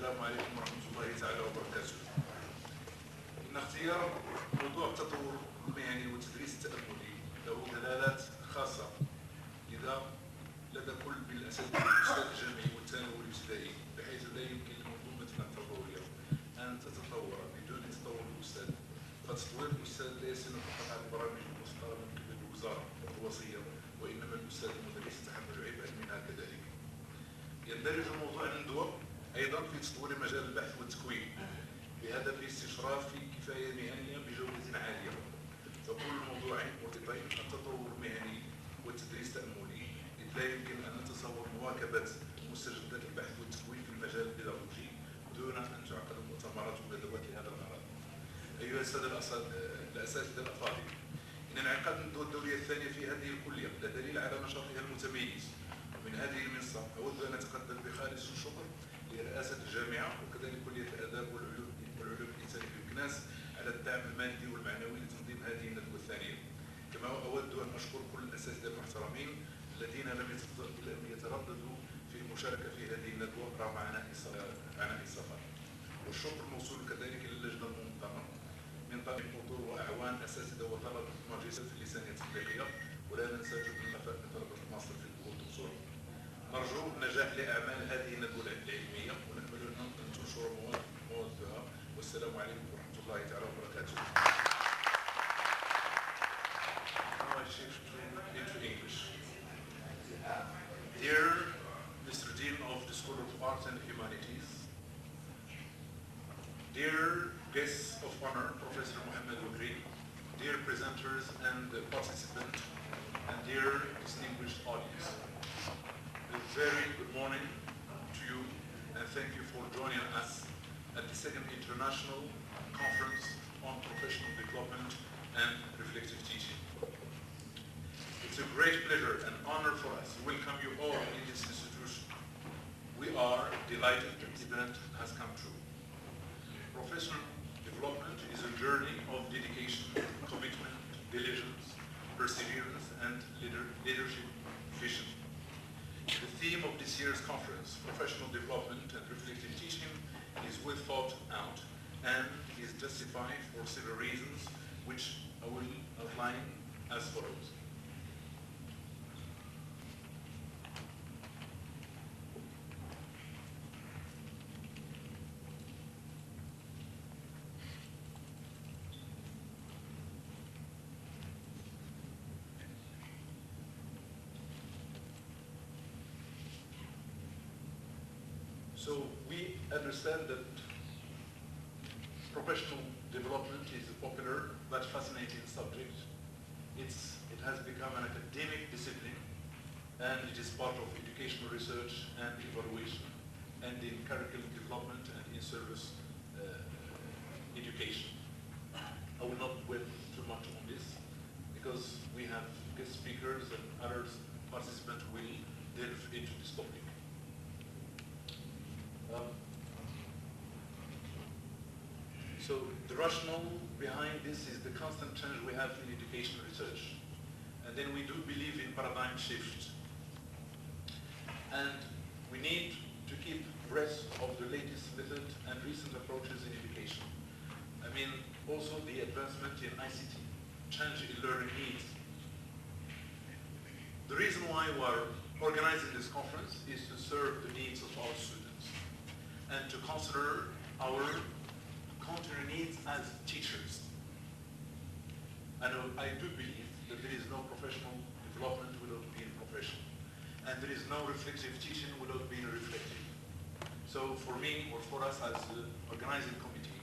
السلام عليكم ورحمة الله تعالى وبركاته. إن اختيار موضوع التطور المهني والتدريس التأملي له دلالات خاصة لدى كل من الأساتذة الأستاذ الجامعي والثانوي والابتدائي، بحيث لا يمكن لمنظومتنا التربوية أن تتطور بدون تطور الأستاذ، فتطوير الأستاذ لا يسير فقط على البرامج المصدرة من قبل الوزارة الوصية، وإنما الأستاذ المدرس يتحمل عبئا منها كذلك. يندرج موضوع الندوة أيضا في تطوير مجال البحث والتكوين بهدف استشراف كفاية مهنية بجودة عالية، فكل الموضوعين مرتبطين التطور المهني والتدريس التأملي، إذ لا يمكن أن نتصور مواكبة مستجدات البحث والتكوين في المجال البيداغوجي دون أن تعقد مؤتمرات وندوات لهذا الغرض. أيها السادة الأساتذة الأفاضل، إن انعقاد الندوة الدورية الثانية في هذه الكلية لا دليل على نشاطها المتميز، ومن هذه المنصة أود أن أتقدم بخالص الشكر لرئاسة الجامعة وكذلك كلية الآداب والعلوم الإنسانية في مكناس على الدعم المادي والمعنوي لتنظيم هذه الندوة الثانية. كما أود أن أشكر كل الأساتذة المحترمين الذين لم يترددوا في المشاركة في هذه الندوة رغم عناء السفر. والشكر موصول كذلك للجنة المنظمة من طريق حضور وأعوان أساتذة وطلبة ماجستير في اللسانية التطبيقية، ولا ننسى جهد النفاق من طلبة الماستر في الدكتور. نرجو النجاح لأعمال هذه الندوة العلمية ونأمل أن تنشر موادها، والسلام عليكم ورحمة الله تعالى وبركاته. Now I shift into English. Dear Mr. Dean of the School of Arts and Humanities, dear guests of honor, Professor Mohammed Wakri, dear presenters and participants, and dear distinguished audience, a very good morning to you, and thank you for joining us at the second International Conference on Professional Development and Reflective Teaching. It's a great pleasure and honor for us to welcome you all in this institution. We are delighted that the event has come true. Professional development is a journey of dedication, commitment, diligence, perseverance, and leadership vision. The theme of this year's conference, Professional Development and Reflective Teaching, is well thought out and is justified for several reasons, which I will outline as follows. So we understand that professional development is a popular but fascinating subject. It has become an academic discipline, and it is part of educational research and evaluation, and in curriculum development and in service education. I will not dwell too much on this because we have guest speakers and other participants will delve into this topic. So the rationale behind this is the constant change we have in education research. And then we do believe in paradigm shift. And we need to keep abreast of the latest method and recent approaches in education. I mean, also the advancement in ICT, change in learning needs. The reason why we're organizing this conference is to serve the needs of our students and to consider our counter needs as teachers. And I do believe that there is no professional development without being professional. And there is no reflective teaching without being reflective. So for me, or for us as the organizing committee,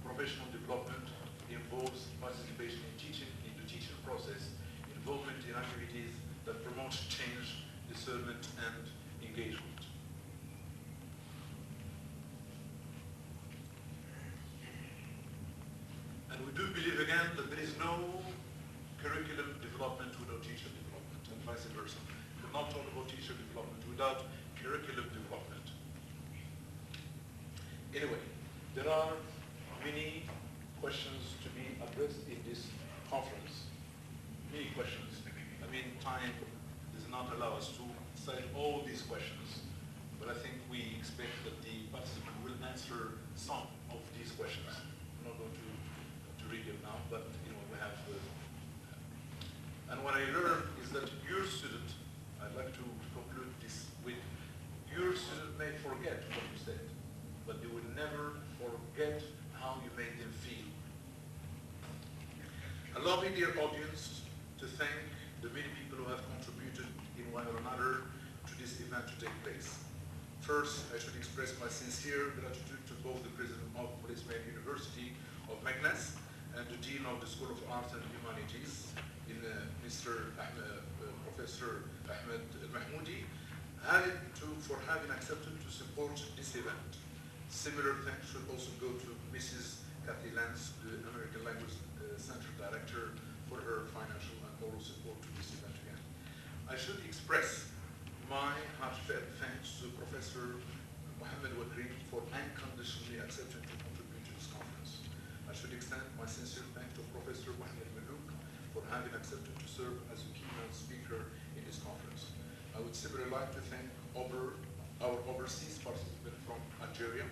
professional development involves participation in teaching, in the teaching process, involvement in activities that promote change, discernment, and engagement. And we do believe again that there is no curriculum development without teacher development, and vice versa. We cannot talk about teacher development without curriculum development. Anyway, there are many questions to be addressed in this conference. Many questions. I mean, time does not allow us to cite all these questions, but I think we expect that the participant will answer some of these questions. I'm not going to read them now, but we have. And what I learned is that your student, I'd like to conclude this with, your student may forget what you said, but they will never forget how you made them feel. Allow me, dear audience, to thank the many people who have contributed in one or another to this event to take place. First, I should express my sincere gratitude to both the President of Policeman University of Meknes and the Dean of the School of Arts and Humanities, Professor Ahmed Mahmoudi, for having accepted to support this event. Similar thanks should also go to Mrs. Kathy Lance, the American Language Center Director, for her financial and moral support to this event again. I should express my heartfelt thanks to Professor Mohammed Wakrim for unconditionally accepting to contribute to this conference. I should extend my sincere thanks to Professor Mohammed Malouk for having accepted to serve as a keynote speaker in this conference. I would similarly like to thank our overseas participants from Algeria.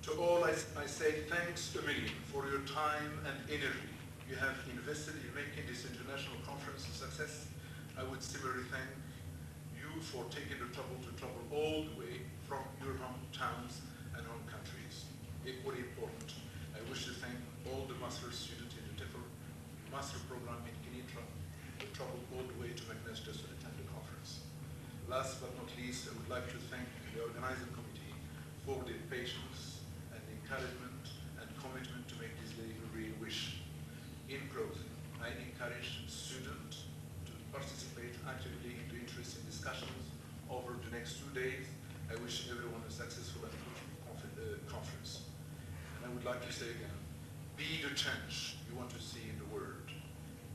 To all, I say thanks a million for your time and energy you have invested in making this international conference a success. I would similarly thank you for taking the trouble to travel all the way from your hometowns and home countries. Equally important, I wish to thank all the master students in the different master program in Kenitra who traveled all the way to Meknes just to attend the conference. Last but not least, I would like to thank the organizing committee for their patience and encouragement and commitment to make this day a real wish. In closing, I encourage students to participate actively in the interesting discussions over the next 2 days. I wish everyone a successful and fruitful conference. And I would like to say again, be the change you want to see in the world.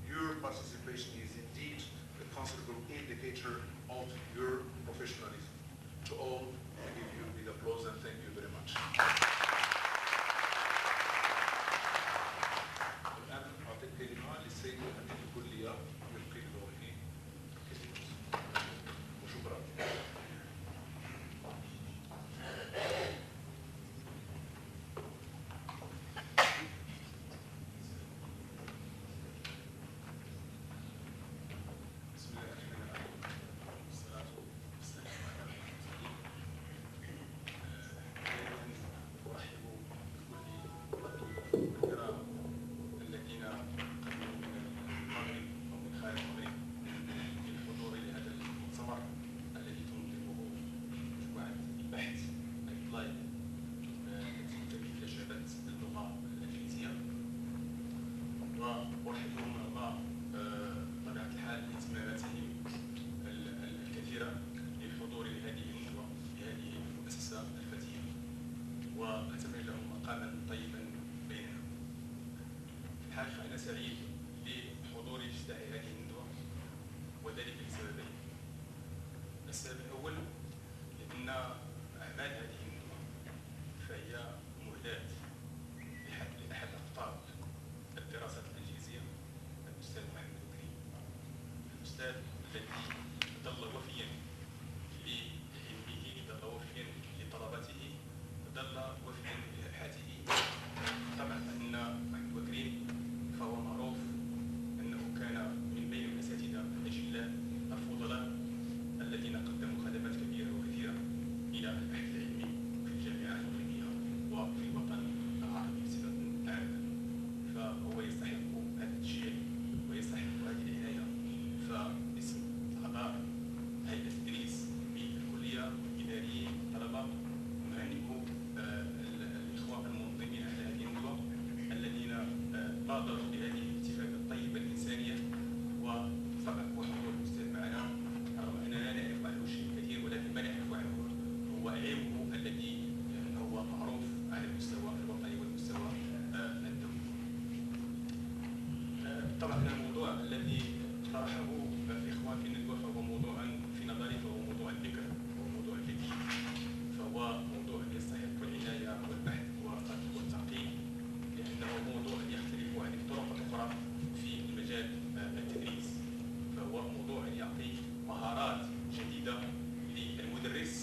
Your participation is indeed a considerable indicator of your professionalism. To all, I give you a big applause and thank you very much. الآن أعطي الكلمة للسيد أمين الكلية يلقي بدوره. وشكرا. سعيد بحضور افتتاح هذه الندوة، وذلك لسببين. السبب الأول لأن أعمال هذه الندوة فهي مهداة لأحد أقطاب الدراسات الإنجليزية، الأستاذ محمد وكريم، الأستاذ الذي ظل وفيا لعلمه، ظل وفيا لطلبته، ظل وفيا لأبحاثه. طبعا أن محمد وكريم فهو معروف أنه كان من بين الأساتذة الأجلاء الفضلاء الذين قدموا خدمات كبيرة وكثيرة إلى البحث العلمي في الجامعة المغربية وفي الوطن العربي بصفة عامة، فهو يستحق هذا التشجيع ويستحق هذه العناية. فاسم أعضاء هيئة التدريس بالكلية الإداريين الطلبة نهنئ الإخوة المنظمين على هذه الندوة الذين بادروا بهذه الاتفاقية الطيبة الإنسانية وحضور الأستاذ معنا، رغم أننا لا نعرف عنه شيء كثير، ولكن ما نعرف عنه هو علمه الذي هو معروف على المستوى الوطني والمستوى الدولي. طبعا الموضوع الذي طرحه الإخوان في الندوة فهو موضوع في نظري فهو موضوع الفكر، وهو موضوع جديد، فهو موضوع يستحق العناية والبحث والتعقيد، لأنه موضوع يختلف عن الطرق الأخرى في مجال التدريس، فهو موضوع يعطي مهارات جديدة للمدرس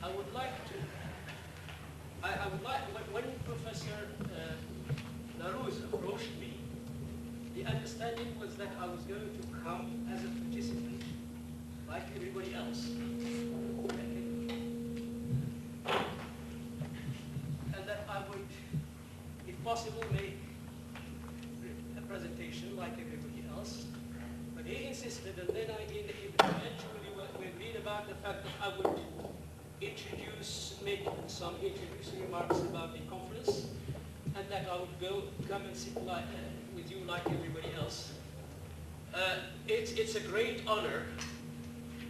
I would like to, when Professor Larousse approached me, the understanding was that I was going to come as a participant, like everybody else. And that I would, if possible, make a presentation like everybody else. But he insisted, and then I eventually we agreed about the fact that I would make some introductory remarks about the conference, and that I would come and sit with you like everybody else. It's a great honor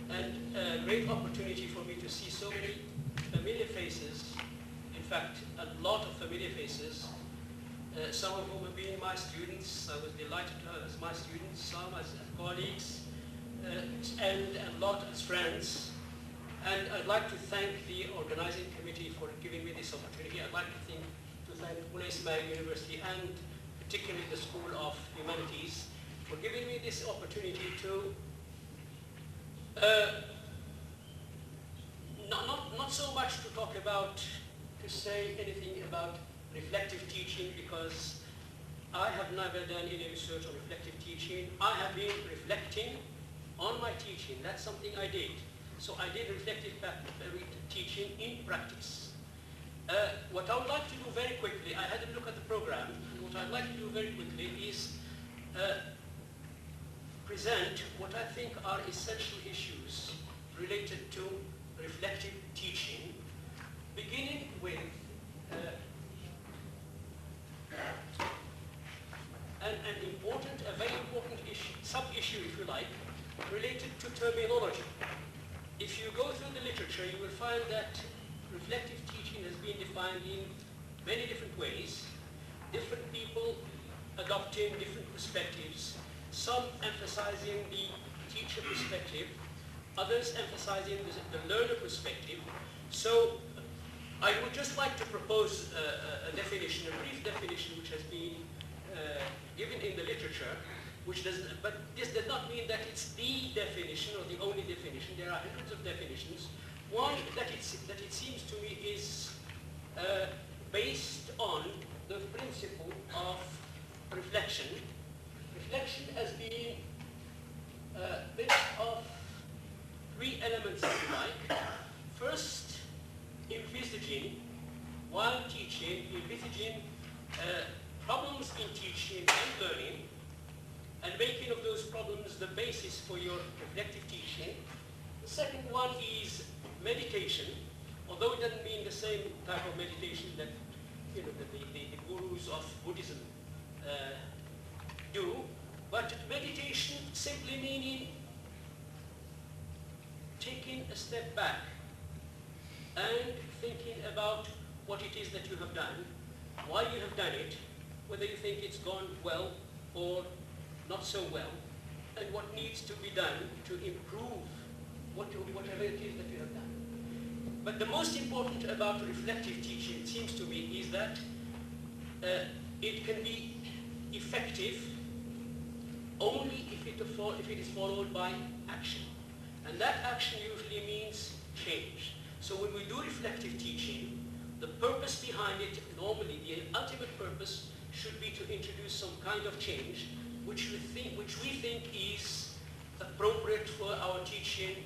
and a great opportunity for me to see so many familiar faces. In fact, a lot of familiar faces. Some of whom have been my students. I was delighted to have as my students, some as colleagues, and a lot as friends. And I'd like to thank the organizing committee for giving me this opportunity. I'd like to thank Moulay Ismail University and particularly the School of Humanities for giving me this opportunity to not so much to talk about, to say anything about reflective teaching, because I have never done any research on reflective teaching. I have been reflecting on my teaching. That's something I did. So I did reflective teaching in practice. What I would like to do very quickly, I had a look at the program, and what I'd like to do very quickly is present what I think are essential issues related to reflective teaching, beginning with a very important issue, sub-issue if you like, related to terminology. If you go through the literature, you will find that reflective teaching has been defined in many different ways, different people adopting different perspectives, some emphasizing the teacher perspective, others emphasizing the learner perspective. So I would just like to propose a definition, a brief definition which has been given in the literature, but this does not mean that it's the definition or the only definition. There are hundreds of definitions. One that it seems to me is based on the principle of reflection. Reflection as being built of three elements, if you like. First, envisaging, while teaching, envisaging problems in teaching and learning, and making of those problems the basis for your reflective teaching. The second one is meditation, although it doesn't mean the same type of meditation that the gurus of Buddhism do, but meditation simply meaning taking a step back and thinking about what it is that you have done, why you have done it, whether you think it's gone well or not so well, and what needs to be done to improve whatever it is that you have done. But the most important about reflective teaching, it seems to me, is that it can be effective only if it is followed by action. And that action usually means change. So when we do reflective teaching, the purpose behind it, normally the ultimate purpose, should be to introduce some kind of change which we think is appropriate for our teaching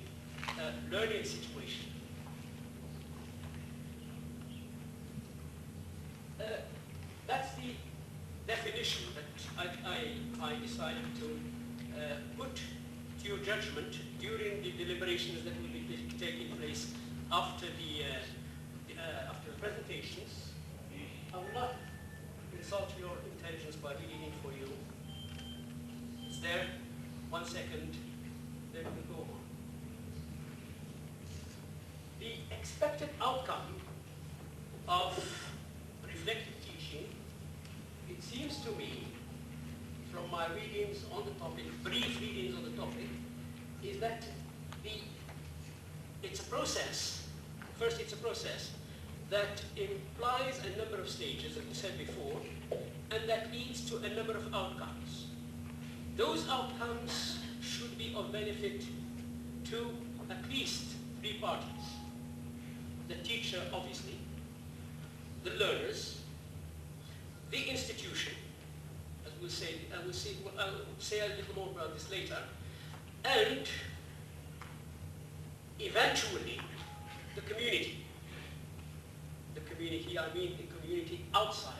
learning situation. That's the definition that I decided to put to your judgment during the deliberations that will be taking place after the presentations. I will not insult your intelligence by reading it for you. It's there. 1 second, then we go on. The expected outcome of reflective teaching, it seems to me, from my readings on the topic, brief readings on the topic, is that it's a process. First, it's a process that implies a number of stages, as we said before, and that leads to a number of outcomes. Those outcomes should be of benefit to at least 3 parties. the teacher, obviously, the learners, the institution, as we'll say, I'll say a little more about this later, and eventually the community. The community, I mean the community outside,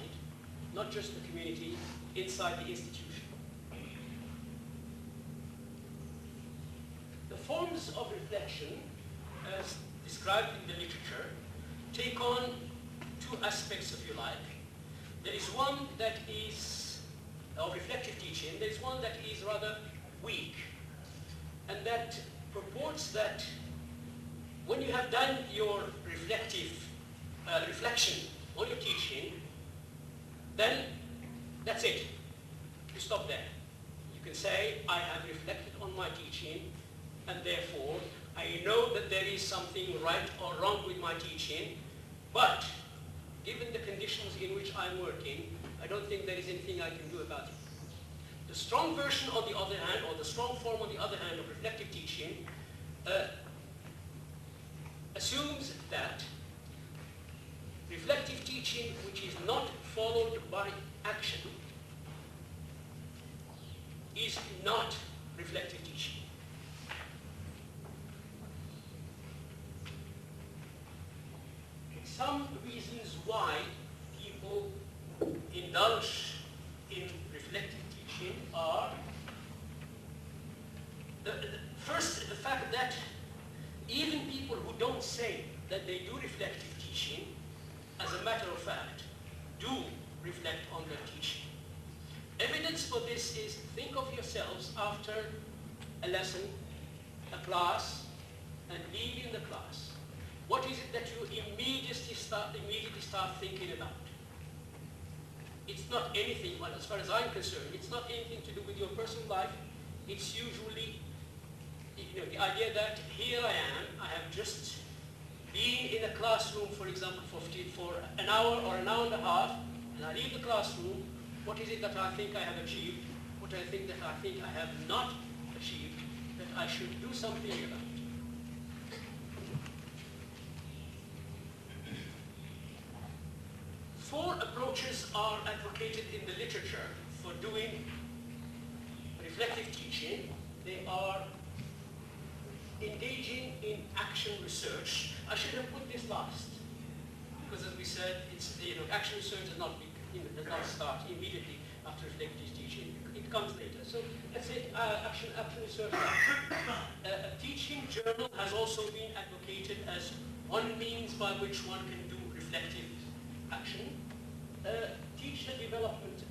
not just the community inside the institution. The forms of reflection, as described in the literature, take on two aspects, if you like. There is one that is of reflective teaching. There is one that is rather weak, and that purports that when you have done your reflection on your teaching, then that's it. You stop there. You can say, I have reflected on my teaching, and therefore I know that there is something right or wrong with my teaching, but given the conditions in which I'm working, I don't think there is anything I can do about it. The strong version, on the other hand, or the strong form, on the other hand, of reflective teaching assumes that reflective teaching which is not followed by action is not reflective teaching. Some reasons why people indulge in reflective teaching are first, the fact that even people who don't say that they do reflective teaching, as a matter of fact, do reflect on their teaching. Evidence for this is, think of yourselves after a lesson, a class, and leaving the class. What is it that you immediately start thinking about? It's not anything, well, as far as I'm concerned, it's not anything to do with your personal life. It's usually, the idea that here I am, I have just been in a classroom, for example, for an hour or an hour and a half, and I leave the classroom. What is it that I think I have achieved? What I think I have not achieved, that I should do something about? Four approaches are advocated in the literature for doing reflective teaching. They are engaging in action research. I should have put this last, because as we said, it's, action research does not start immediately after reflective teaching. It comes later. So let's say action research. A teaching journal has also been advocated as one means by which one can do reflective action. Teacher development,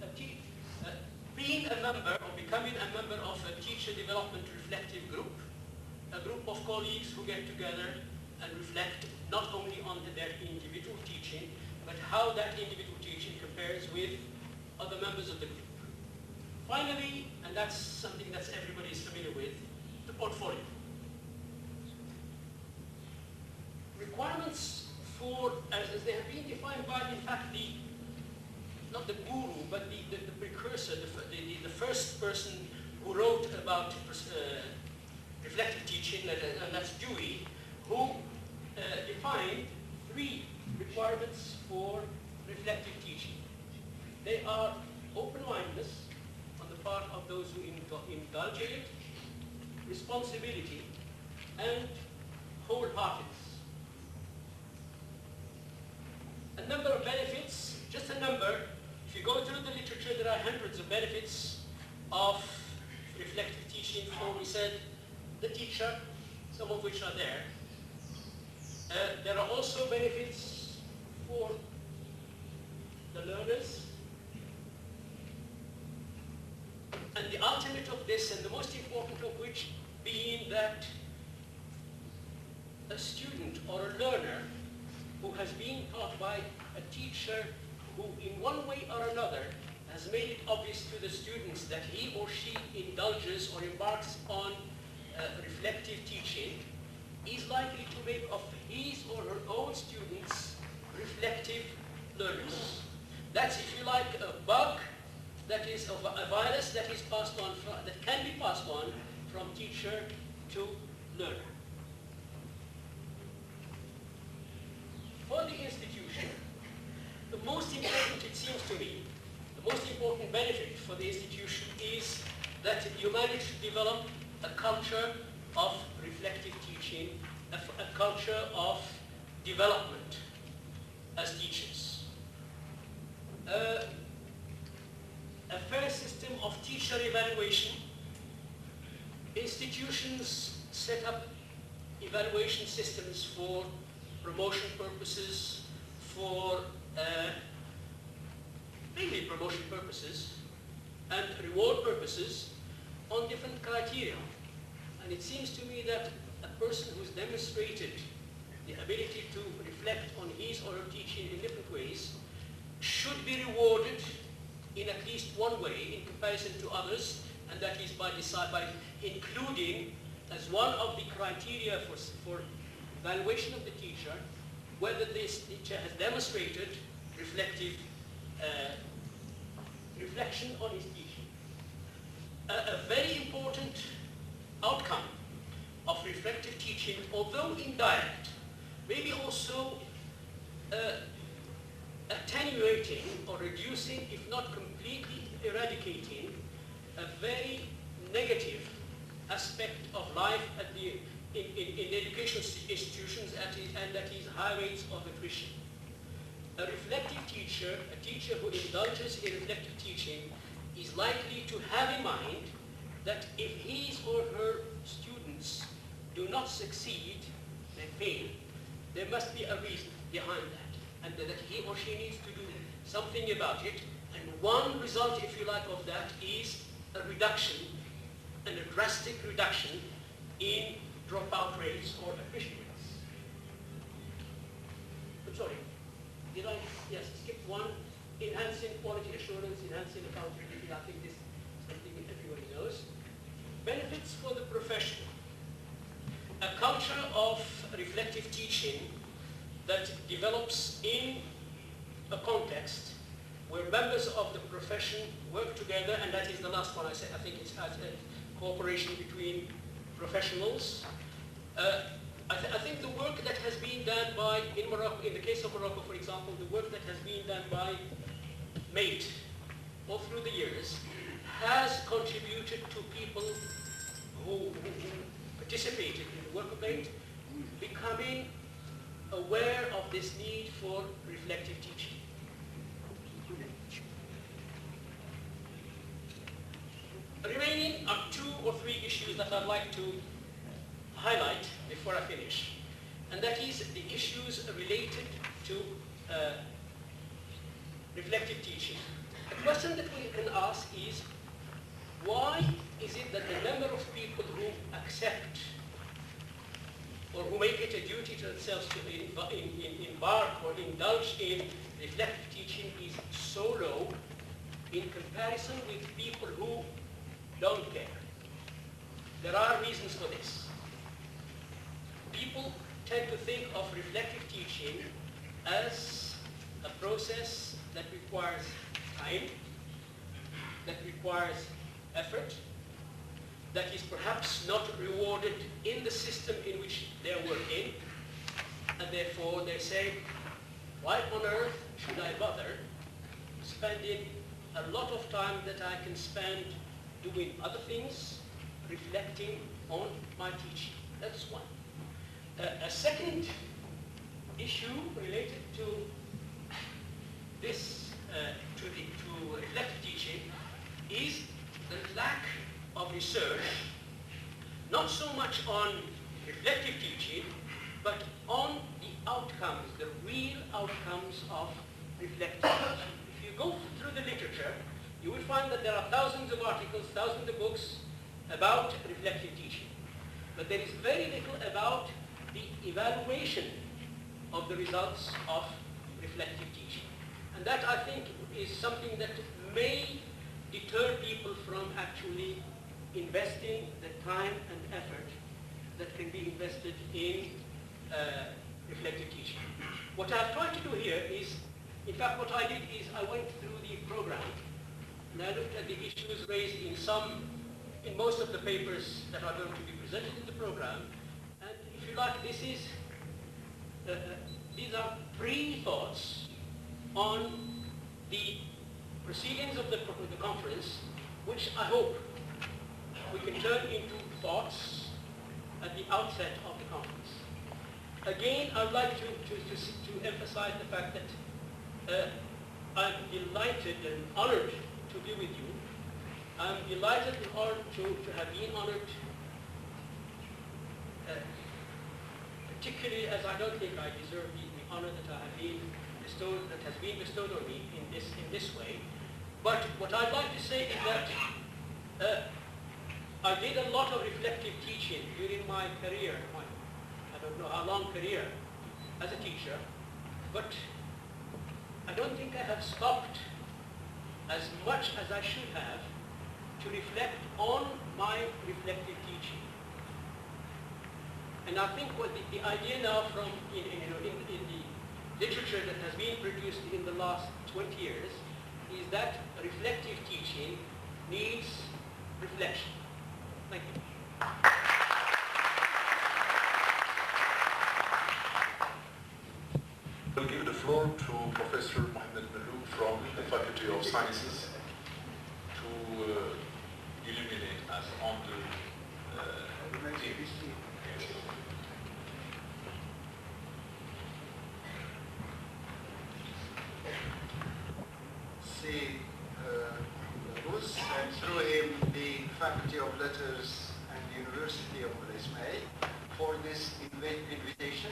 being a member or becoming a member of a teacher development reflective group, a group of colleagues who get together and reflect not only on their individual teaching, but how that individual teaching compares with other members of the group. Finally, and that's something that everybody is familiar with, the portfolio. Requirements for, as they have been defined by, in fact, not the guru, but the precursor, the first person who wrote about reflective teaching, and that's Dewey, who defined three requirements for reflective teaching. They are open-mindedness on the part of those who indulge in it, responsibility, and wholeheartedness. A number of benefits, just a number. If you go through the literature, there are hundreds of benefits of reflective teaching for, we said, the teacher, some of which are there. There are also benefits for the learners. And the ultimate of this, and the most important of which, being that a student or a learner who has been taught by a teacher who in one way or another has made it obvious to the students that he or she indulges or embarks on reflective teaching, is likely to make of his or her own students reflective learners. That's, if you like, a bug, that is a virus that is passed on, that can be passed on from teacher to learner. important benefit for the institution is that you manage to develop a culture of reflective teaching, a culture of development as teachers. A fair system of teacher evaluation. Institutions set up evaluation systems for promotion purposes, for mainly promotion purposes and reward purposes on different criteria. And it seems to me that a person who's demonstrated the ability to reflect on his or her teaching in different ways should be rewarded in at least one way in comparison to others, and that is by including as one of the criteria for evaluation of the teacher whether this teacher has demonstrated reflection on his teaching. A very important outcome of reflective teaching, although indirect, maybe also attenuating or reducing, if not completely eradicating, a very negative aspect of life in education institutions, and that is high rates of attrition. A reflective teacher, a teacher who indulges in reflective teaching, is likely to have in mind that if his or her students do not succeed, they fail, there must be a reason behind that, and that he or she needs to do something about it. And one result, if you like, of that is a reduction, and a drastic reduction in dropout rates or attrition rates. I'm sorry, did I? Yes, skip one. Enhancing quality assurance, enhancing accountability. I think this is something that everybody knows. Benefits for the profession. A culture of reflective teaching that develops in a context where members of the profession work together, and that is the last one I said. I think it's a cooperation between professionals. I think the work that has been done by, in Morocco, in the case of Morocco, for example, the work that has been done by MATE all through the years has contributed to people who participated in the work of MATE becoming aware of this need for reflective teaching. Remaining are 2 or 3 issues that I'd like to highlight before I finish, and that is the issues related to reflective teaching. The question that we can ask is, why is it that the number of people who accept or who make it a duty to themselves to embark or indulge in reflective teaching is so low in comparison with people who don't care? There are reasons for this. People tend to think of reflective teaching as a process that requires time, that requires effort, that is perhaps not rewarded in the system in which they're working, and therefore they say, why on earth should I bother spending a lot of time that I can spend doing other things, reflecting on my teaching? That's one. A second issue related to this, to reflective teaching, is the lack of research, not so much on reflective teaching, but on the outcomes, the real outcomes of reflective teaching. If you go through the literature, you will find that there are thousands of articles, thousands of books about reflective teaching. But there is very little about the evaluation of the results of reflective teaching. And that, I think, is something that may deter people from actually investing the time and effort that can be invested in reflective teaching. What I've tried to do here is, in fact, what I did is I went through the program and I looked at the issues raised in most of the papers that are going to be presented in the program. And if you like, these are pre-thoughts on the proceedings of the conference, which I hope we can turn into thoughts at the outset of the conference. Again, I'd like to emphasize the fact that I'm delighted and honored to be with you. I'm delighted and honored to have been honored, particularly as I don't think I deserve the honor that I have been bestowed, that has been bestowed on me in this way. But what I'd like to say is that I did a lot of reflective teaching during my career, I don't know how long career as a teacher, but I don't think I have stopped as much as I should have to reflect on my reflective teaching. And I think what the idea now from in the literature that has been produced in the last 20 years is that reflective teaching needs reflection. Thank you. We'll give the floor to Professor Mohammed Malouk from the Faculty of Sciences to illuminate us on the See Rus, and through him the Faculty of Letters and the University of Ismail for this invitation.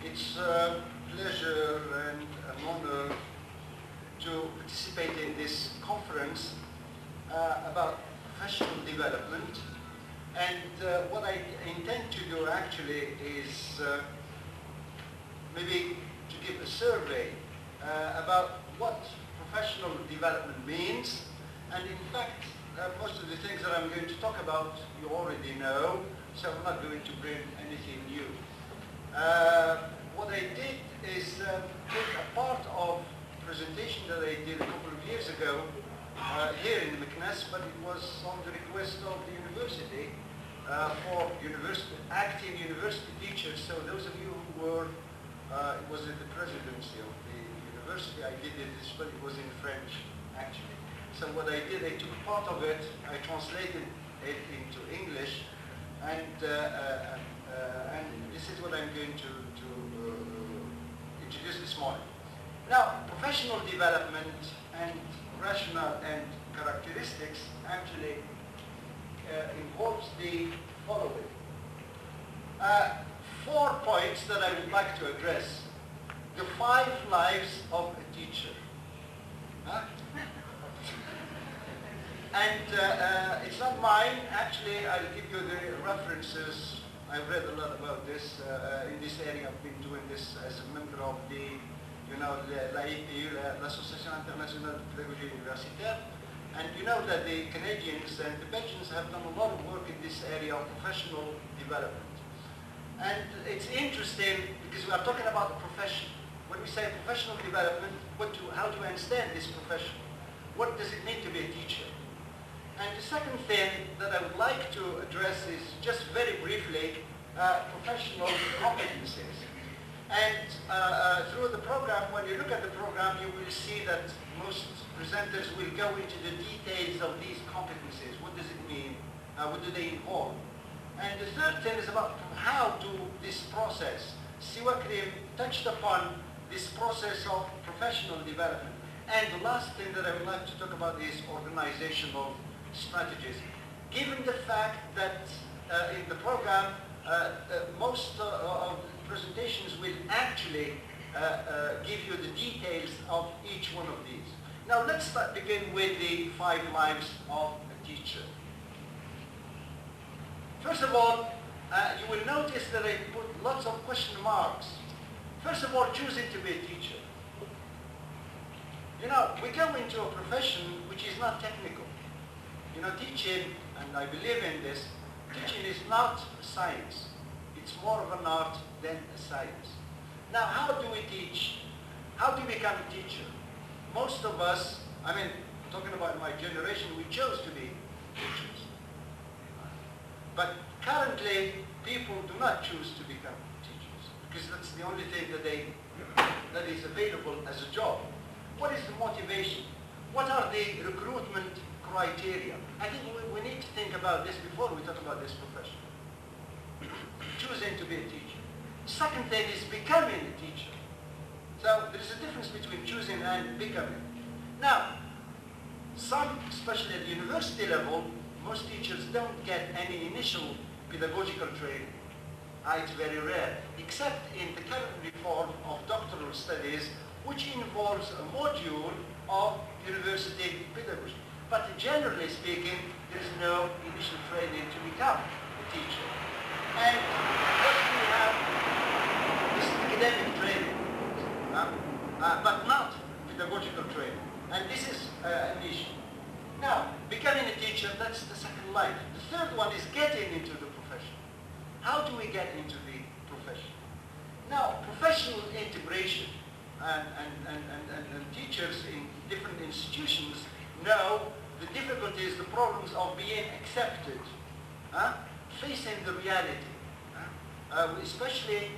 It's a pleasure and an honor to participate in this conference about professional development. And what I intend to do actually is maybe to give a survey about what professional development means. And in fact, most of the things that I'm going to talk about you already know, so I'm not going to bring anything new. What I did is take a part of a presentation that I did a couple of years ago here in McNass, but it was on the request of the university for acting university teachers. So those of you who were, it was at the presidency of the university, I did it, but it was in French actually. So what I did, I took part of it, I translated it into English, and this is what I'm going to introduce this morning. Now, professional development and rationale and characteristics actually involves the following. 4 points that I would like to address. The 5 lives of a teacher. Huh? And it's not mine. Actually, I'll give you the references. I've read a lot about this in this area. I've been doing this as a member of the, l'AIPU, l'Association Internationale de Pédagogie Universitaire. And you know that the Canadians and the Belgians have done a lot of work in this area of professional development. And it's interesting because we are talking about the profession. When we say professional development, how do you understand this profession? What does it mean to be a teacher? And the second thing that I would like to address is just very briefly professional competencies. And through the program, when you look at the program, you will see that most presenters will go into the details of these competencies. What does it mean? What do they involve? And the third thing is about how do this process. Siwa Karim touched upon this process of professional development. And the last thing that I would like to talk about is organizational strategies. Given the fact that in the program, most of the presentations will actually give you the details of each one of these. Now let's begin with the 5 lives of a teacher. First of all, you will notice that I put lots of question marks. First of all, choosing to be a teacher. We go into a profession which is not technical. Teaching, and I believe in this, teaching is not a science. It's more of an art than a science. Now, how do we teach? How do we become a teacher? Most of us, talking about my generation, we chose to be teachers. But currently, people do not choose to become teachers because that's the only thing that is available as a job. What is the motivation? what are the recruitment criteria? I think we need to think about this before we talk about this profession. Choosing to be a teacher. Second thing is becoming a teacher. So there's a difference between choosing and becoming. Now, some, especially at the university level, most teachers don't get any initial pedagogical training. It's very rare, except in the current reform of doctoral studies, which involves a module of university pedagogy. But generally speaking, there is no initial training to become a teacher. And what we have is academic training, but not pedagogical training. And this is an issue. Now, becoming a teacher, that's the second life. The third one is getting into the profession. How do we get into the profession? Now, professional integration and teachers in different institutions know the difficulties, the problems of being accepted, facing the reality, especially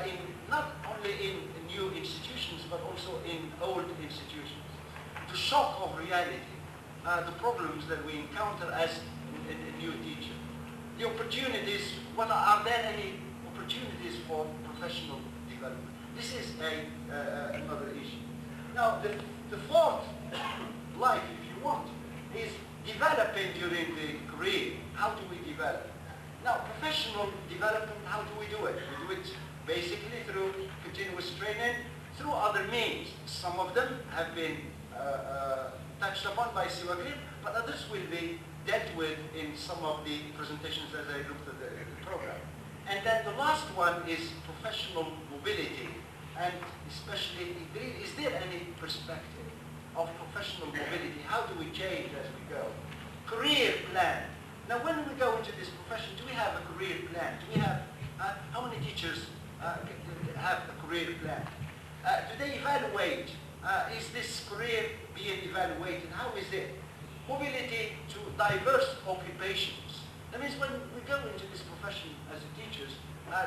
in not only in new institutions but also in old institutions. The shock of reality, the problems that we encounter as a new teacher. The opportunities, are there any opportunities for professional development? This is another issue. Now, the fourth life, if you want, is developing during the career. How do we develop? Now, professional development, how do we do it? We do it basically through continuous training, through other means. Some of them have been touched upon by Siwa Green, but others will be dealt with in some of the presentations as I looked at the program. And then the last one is professional mobility. And especially, is there any perspective of professional mobility? How do we change as we go? Career plan. Now, when we go into this profession, do we have a career plan? Do we have, how many teachers have a career plan? Do they evaluate? Is this career being evaluated? How is it? Mobility to diverse occupations. That means when we go into this profession as teachers,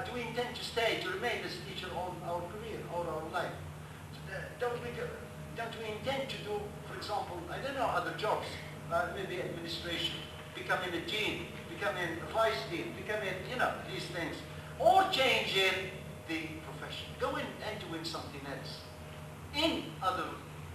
do we intend to stay, to remain as a teacher all our career, all our life? Don't we intend to do, for example, I don't know, other jobs, maybe administration, becoming a dean, becoming a vice dean, becoming, these things, or changing the profession, going and doing something else. In other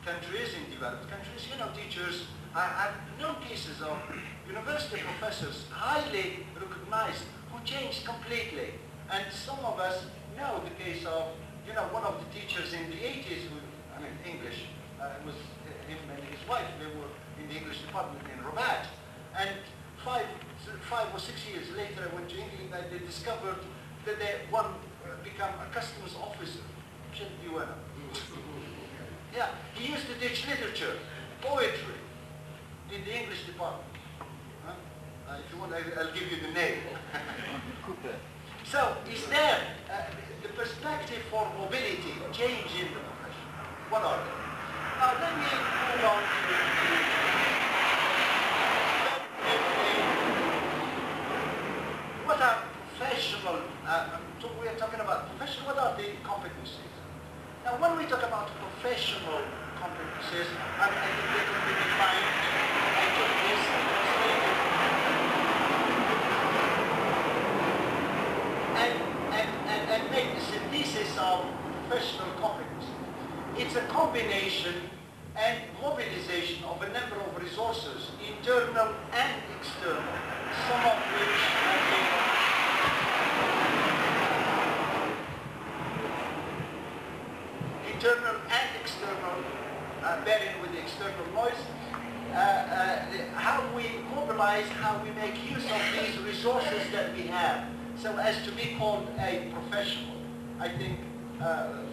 countries, in developed countries, teachers, I've known cases of university professors, highly recognized, who changed completely. And some of us know the case of, one of the teachers in the 80s, English, was him and his wife, they were in the English department in Rabat. And five or 6 years later, I went to England and they discovered that they become a customs officer. Yeah, he used to teach literature, poetry, in the English department. If you want, I'll give you the name. So, is there the perspective for mobility, change in the profession? What are they? Now, let me move on to what are professional, we are talking about professional, what are the competencies? Now, when we talk about professional competencies, I think they can be defined. I took this and translated. And make the synthesis of professional competence. It's a combination and mobilization of a number of resources, internal and external, some of which have been internal and external, bearing with the external noise, how we mobilize, how we make use of these resources that we have, so as to be called a professional. I think,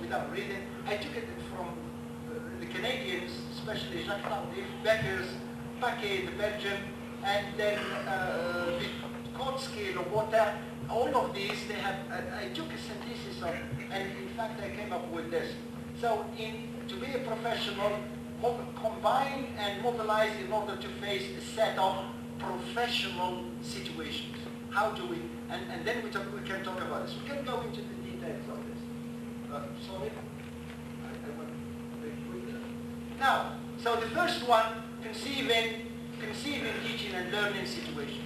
without reading, I took it from the Canadians, especially Jacques Tardif, Beckers, Paquet, the Belgian, and then Vygotsky, Lobota. All of these, they have, I took a synthesis of, and in fact I came up with this. So to be a professional, combine and mobilize in order to face a set of professional situations. How do we, and then we can talk about this. We can go into the details of this. Sorry? I went a bit quicker. Now, So the first one, conceiving teaching and learning situations.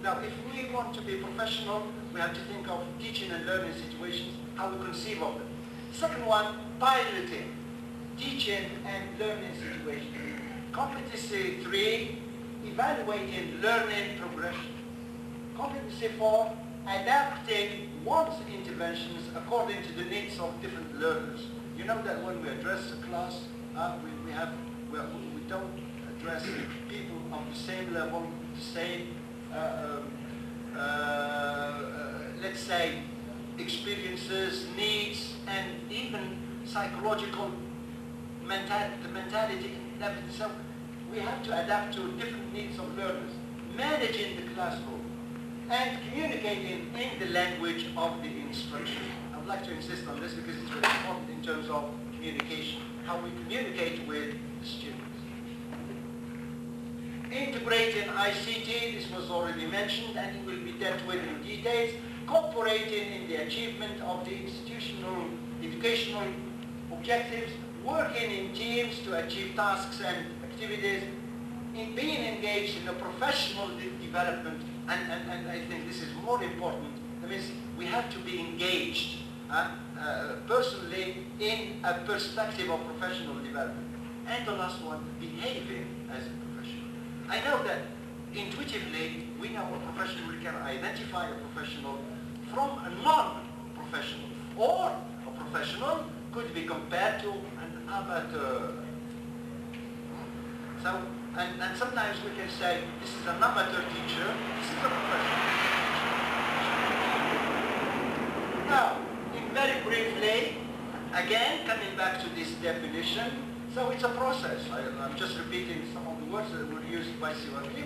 Now, if we want to be professional, we have to think of teaching and learning situations, how we conceive of them. Second one, piloting teaching and learning situations. Competency 3, evaluating learning progression. Competency 4, adapting one's interventions according to the needs of different learners. You know that when we address a class, we don't address people of the same level, the same, let's say, experiences, needs, and even psychological mentality. So we have to adapt to different needs of learners, managing the classroom, and communicating in the language of the instruction. I would like to insist on this because it's very important in terms of communication, how we communicate with the students. Integrating ICT, this was already mentioned, and it will be dealt with in details. Cooperating in the achievement of the institutional educational objectives, working in teams to achieve tasks and activities, in being engaged in a professional development, and I think this is more important. That means we have to be engaged personally in a perspective of professional development. And the last one, behaving as a professional. I know that intuitively we know a professional, we can identify a professional from a non-professional, or a professional could be compared to an amateur. So, and sometimes we can say, this is an amateur teacher, this is a professional teacher. Now, very briefly, again, coming back to this definition, so it's a process. I'm just repeating some of the words that were used by Siwaki.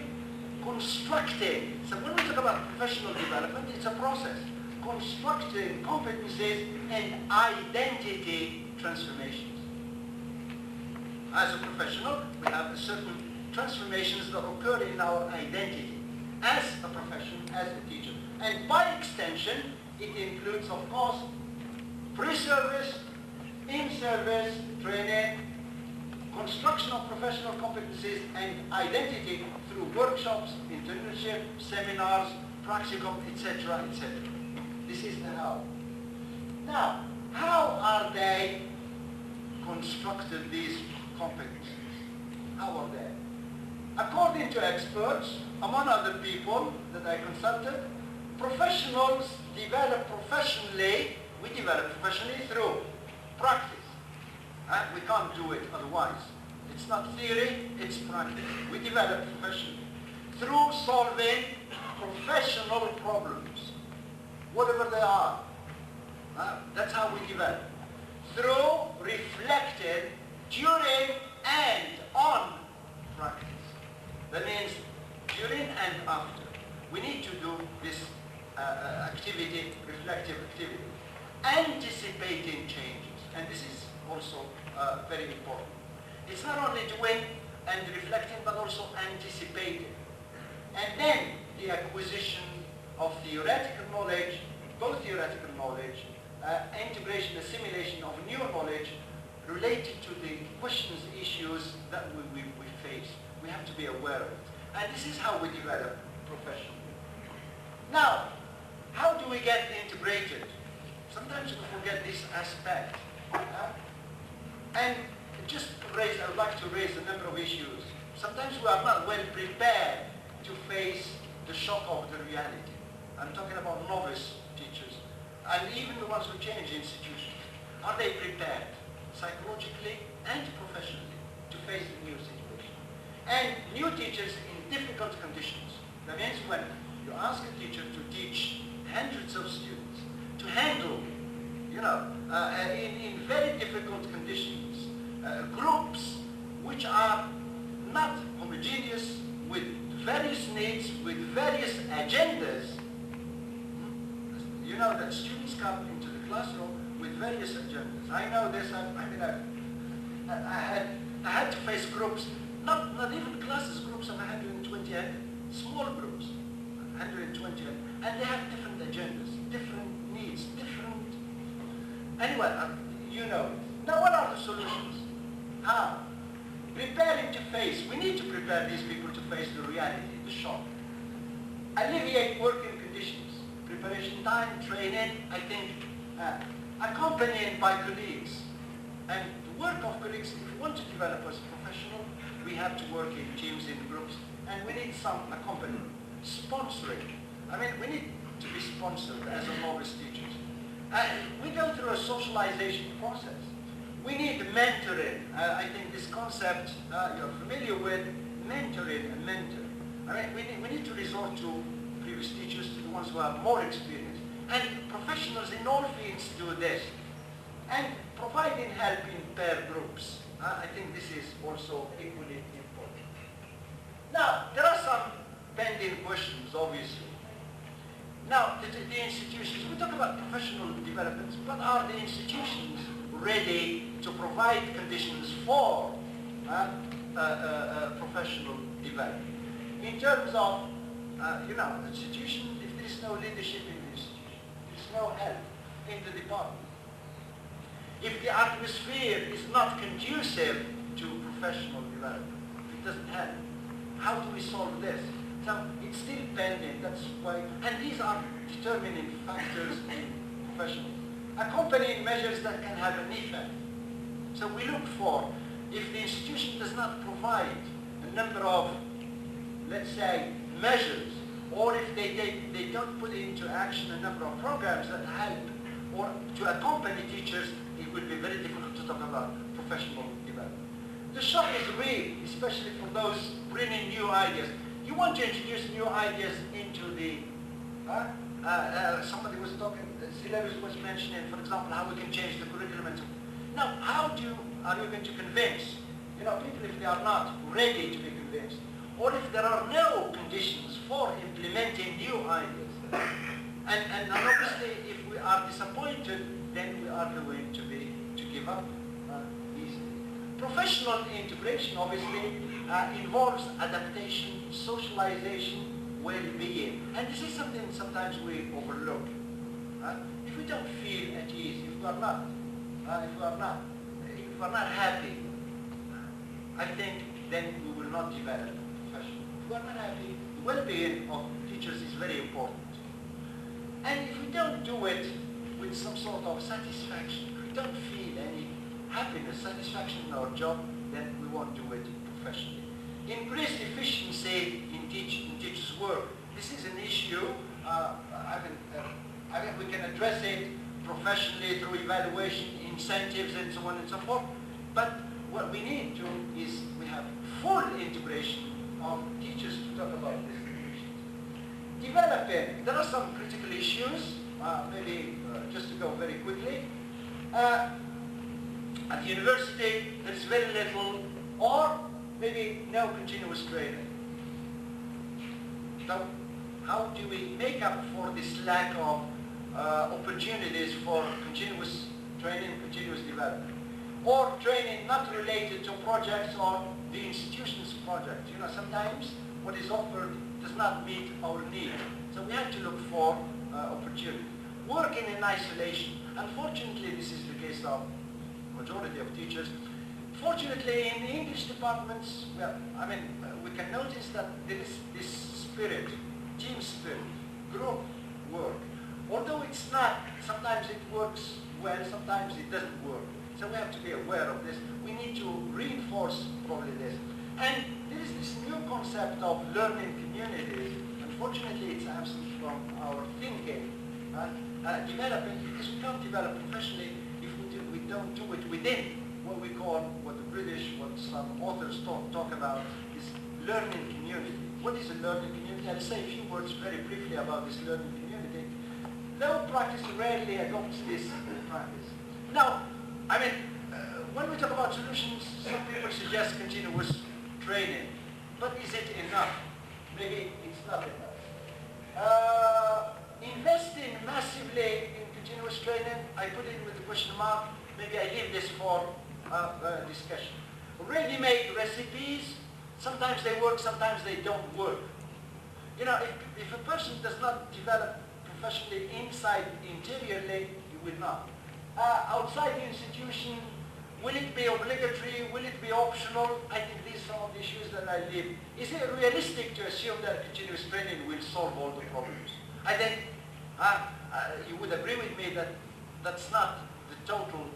Constructing, so when we talk about professional development, it's a process. Constructing competencies and identity transformations. As a professional, we have certain transformations that occur in our identity as a profession, as a teacher. And by extension, it includes, of course, pre-service, in-service training, construction of professional competencies and identity through workshops, internship, seminars, practicum, etc., etc. This is the how. Now, how are they constructed, these competencies? How are they? According to experts, among other people that I consulted, professionals develop professionally. We develop professionally through practice. We can't do it otherwise. It's not theory, it's practice. We develop professionally through solving professional problems, whatever they are. That's how we develop. Through reflected during and on practice. That means during and after. We need to do this activity, reflective activity. Anticipating changes, and this is also very important. It's not only doing and reflecting, but also anticipating. And then the acquisition of theoretical knowledge, both theoretical knowledge, integration, assimilation of new knowledge related to the questions, issues that we face. We have to be aware of it. And this is how we develop professionally. Now, how do we get integrated? Sometimes we forget this aspect. And just I would like to raise a number of issues. Sometimes we are not well prepared to face the shock of the reality. I'm talking about novice teachers, and even the ones who change institutions. Are they prepared, psychologically and professionally, to face the new situation? And new teachers in difficult conditions. That means when you ask a teacher to teach hundreds of students, to handle, in very difficult conditions, groups which are not homogeneous, with various needs, with various agendas. You know that students come into the classroom with various agendas. I know this. I had to face groups, not even classes, groups of 120, small groups, 120, and they have different agendas, different needs, different. Anyway, you know. Now, what are the solutions? How? preparing to face, we need to prepare these people to face the reality, the shock. Alleviate working conditions, preparation time, training, I think, accompanied by colleagues. And the work of colleagues, if we want to develop as a professional, we have to work in teams, in groups, and we need some accompaniment. Sponsoring. I mean, we need to be sponsored as a novice teachers. We go through a socialization process. We need mentoring. I think this concept you're familiar with, mentoring and mentor. I mean, we need to resort to previous teachers, to the ones who have more experience. And professionals in all fields do this. And providing help in pair groups. I think this is also equally important. Now, there are some pending questions, obviously. Now, the institutions, we talk about professional developments, but are the institutions ready to provide conditions for professional development? In terms of, the institution, if there is no leadership in the institution, there is no help in the department. If the atmosphere is not conducive to professional development, it doesn't help. How do we solve this? So it's still pending, that's why, and these are determining factors in professional. Accompanying measures that can have an effect. So we look for, if the institution does not provide a number of, let's say, measures, or if they don't put into action a number of programs that help or to accompany teachers, it will be very difficult to talk about professional development. The shock is real, especially for those bringing new ideas. You want to introduce new ideas into the, somebody was talking, Syllabus was mentioning, for example, how we can change the curriculum and so on. Now, are you going to convince, people if they are not ready to be convinced, or if there are no conditions for implementing new ideas. And obviously, if we are disappointed, then we are going to give up easily. Professional integration, obviously, involves adaptation, socialization, well-being. And this is something sometimes we overlook. If we don't feel at ease, if we are not happy, I think then we will not develop professional. If we are not happy, the well-being of teachers is very important. And if we don't do it with some sort of satisfaction, if we don't feel any happiness, satisfaction in our job, then we won't do it professionally. Increased efficiency in teachers' work. This is an issue. We can address it professionally through evaluation, incentives, and so on and so forth. But what we need to is we have full integration of teachers to talk about this. Developing. There are some critical issues. Maybe just to go very quickly. At the university, there is very little or maybe no continuous training. So how do we make up for this lack of opportunities for continuous training, continuous development? Or training not related to projects or the institution's project. Sometimes what is offered does not meet our needs. So we have to look for opportunity. Working in isolation. Unfortunately, this is the case of majority of teachers. Fortunately, in the English departments, we can notice that there is this spirit, team spirit, group work. Although it's not, sometimes it works well, sometimes it doesn't work. So we have to be aware of this. We need to reinforce probably this. And there is this new concept of learning communities. Unfortunately, it's absent from our thinking. Developing, because we can't develop professionally if we don't do it within what we call, what the British, what some authors talk about, is learning community. What is a learning community? I'll say a few words very briefly about this learning community. Though practice rarely adopts this practice. Now, when we talk about solutions, some people suggest continuous training. But is it enough? Maybe it's not enough. Investing massively in continuous training, I put it with a question mark. Maybe I leave this for discussion. Ready-made recipes, sometimes they work, sometimes they don't work. If a person does not develop professionally inside, interiorly, he will not. Outside the institution, Will it be obligatory? Will it be optional? I think these are some of the issues that I leave. Is it realistic to assume that continuous training will solve all the problems? I think you would agree with me that that's not a total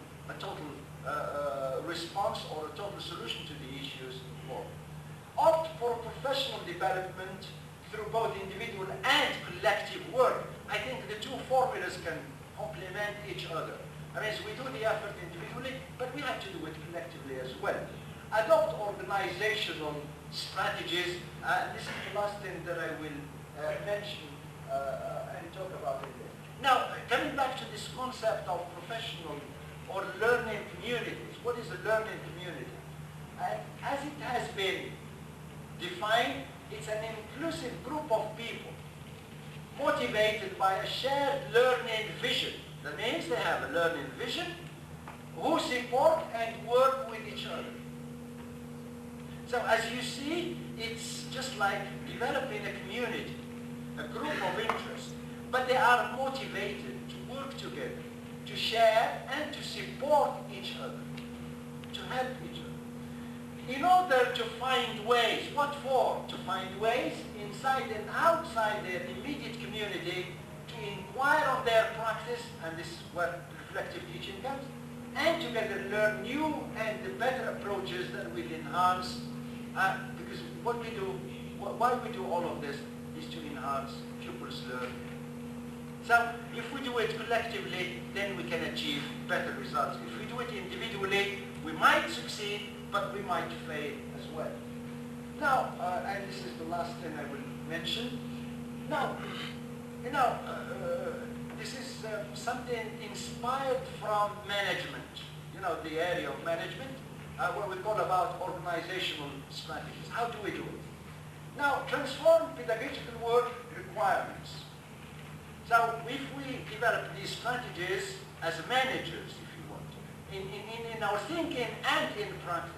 response or a total solution to the issues involved. Opt for professional development through both individual and collective work. I think the two formulas can complement each other. I mean, we do the effort individually, but we have to do it collectively as well. Adopt organizational strategies. This is the last thing that I will mention and talk about it. Now, coming back to this concept of professional or learning communities. What is a learning community? As it has been defined, it's an inclusive group of people motivated by a shared learning vision. That means they have a learning vision who support and work with each other. So as you see, it's just like developing a community, a group of interest, but they are motivated to work together, to share and to support each other, to help each other. In order to find ways, what for? To find ways inside and outside their immediate community to inquire on their practice, and this is where reflective teaching comes, and together learn new and better approaches that will enhance, because what we do, why we do all of this is to enhance pupils' learning. So if we do it collectively, then we can achieve better results. If we do it individually, we might succeed, but we might fail as well. Now, and this is the last thing I will mention. Now, this is something inspired from management. The area of management, what we call about organizational strategies. How do we do it? Now, transform pedagogical work requirements. So if we develop these strategies as managers, if you want, in our thinking and in practice,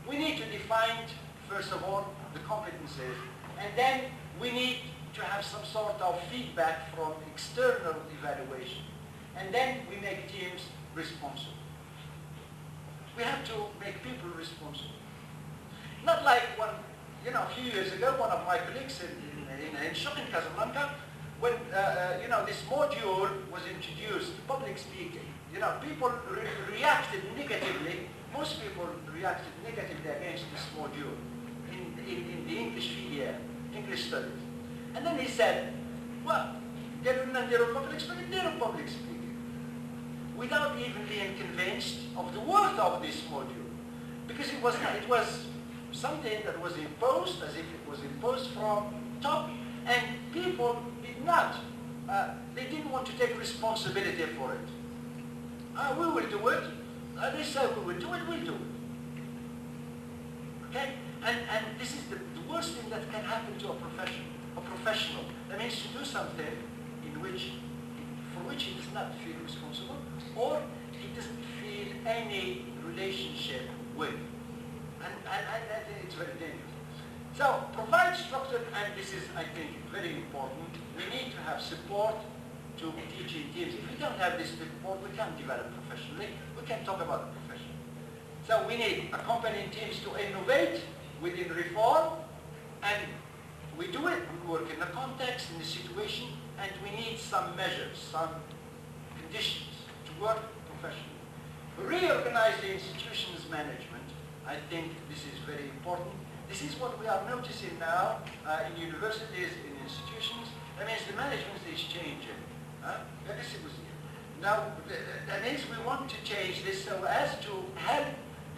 we need to define, first of all, the competencies, and then we need to have some sort of feedback from external evaluation. And then we make teams responsible. We have to make people responsible. Not like a few years ago, one of my colleagues in Shuk in Casablanca, when this module was introduced, public speaking, people reacted negatively. Most people reacted negatively against this module in the English media, English studies. And then he said, well, public speaking, without even being convinced of the worth of this module. Because it was something that was imposed, as if it was imposed from top, and people did not, they didn't want to take responsibility for it. We will do it. They say we will do it, we'll do it. Okay? And this is the worst thing that can happen to a professional. That means to do something for which he does not feel responsible, or he doesn't feel any relationship with. And it's very dangerous. So provide structure, and this is, I think, very important. We need to have support to teaching teams. If we don't have this support, we can't develop professionally. We can't talk about the profession. So we need accompanying teams to innovate within reform, and we do it. We work in the context, in the situation, and we need some measures, some conditions to work professionally. Reorganize the institution's management. I think this is very important. This is what we are noticing now in universities, in institutions. That means the management is changing. Now, that means we want to change this so as to help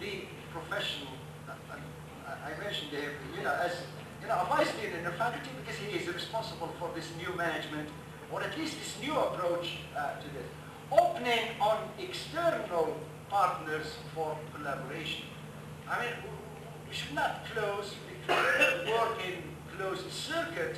the professional. I mentioned him, a vice dean in the faculty, because he is responsible for this new management, or at least this new approach to this. Opening on external partners for collaboration. I mean, we should not work in closed circuit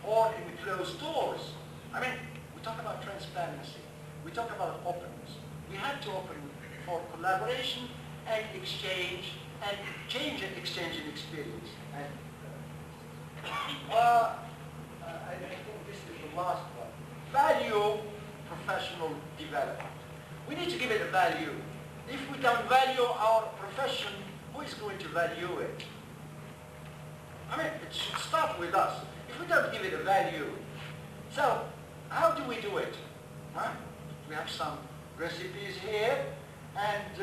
or in closed doors. I mean, we talk about transparency. We talk about openness. We have to open for collaboration and exchange and change and exchange in experience. And I think this is the last one. Value professional development. We need to give it a value. If we don't value our profession, who is going to value it? I mean, it should start with us. If we don't give it a value, so how do we do it? Huh? We have some recipes here, and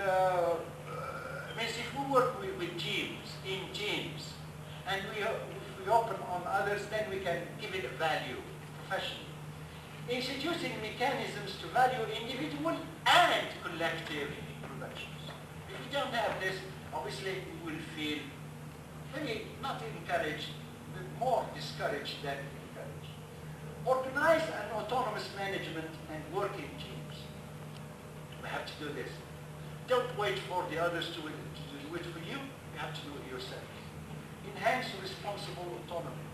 means if we work with teams, in teams, and if we open on others, then we can give it a value professionally. Introducing mechanisms to value individual and collective productions. If we don't have this, obviously we will feel maybe not encouraged, but more discouraged than encouraged. Organize an autonomous management and working teams. We have to do this. Don't wait for the others to do it for you. You have to do it yourself. Enhance responsible autonomy.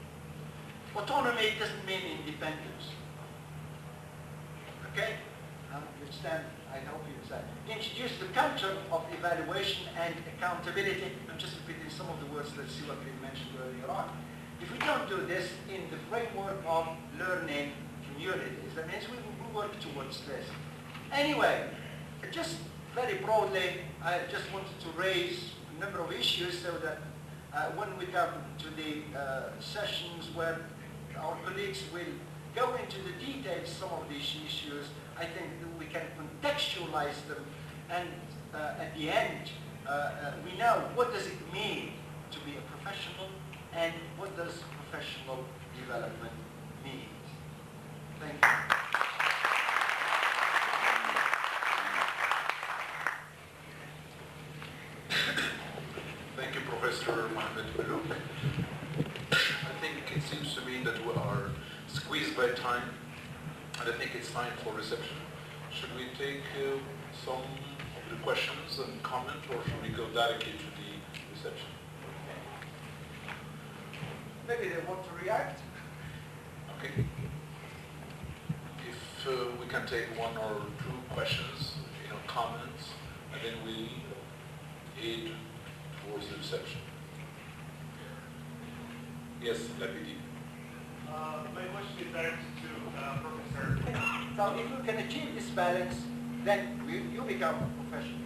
Autonomy doesn't mean independence. Okay? Understand? I hope you understand. Introduce the culture of evaluation and accountability. I'm just repeating some of the words that Siwa mentioned earlier on. If we don't do this in the framework of learning communities, that means we work towards this. Anyway, just very broadly, I just wanted to raise a number of issues so that when we come to the sessions where our colleagues will go into the details some of these issues, I think that we can contextualize them, and at the end, we know what does it mean to be a professional and what does professional development mean. Thank you. Thank you, Professor Mohamed Malouk. I think it seems to me that we are squeezed by time, and I think it's time for reception. Should we take some of the questions and comment, or should we go directly to the reception? Maybe they want to react. Okay. If we can take one or two questions, comments, and then we aid towards the reception. Yes, Labidi. My question is directed to Professor. So if you can achieve this balance, then you become a professional.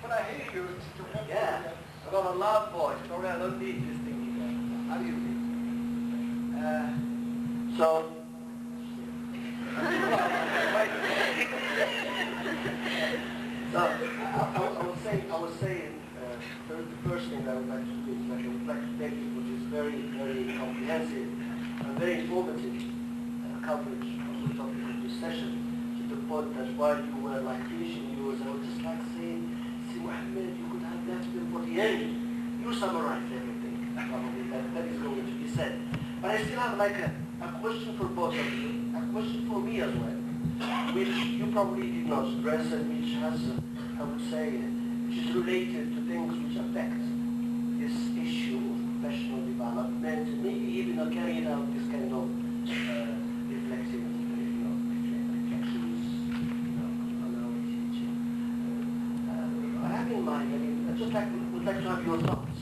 But I hear you. Yeah, I got a loud voice. Sorry, I don't need this thing. How do you feel? So, I was saying, the first thing that I would like to do is I would like to take it, which is very, very comprehensive and very informative coverage of the topic of this session, to the point that while you were like finishing yours, I would just like saying, see, Mohammed, you could have left them for the end. You summarized everything, probably, that is going to be said. But I still have like a question for both of you, a question for me as well, which you probably did not address and which has, I would say, which is related to things which affect this issue of professional development, and maybe even carrying out this kind of reflexive, reflections, on our teaching. I have in mind, I just would like to have your thoughts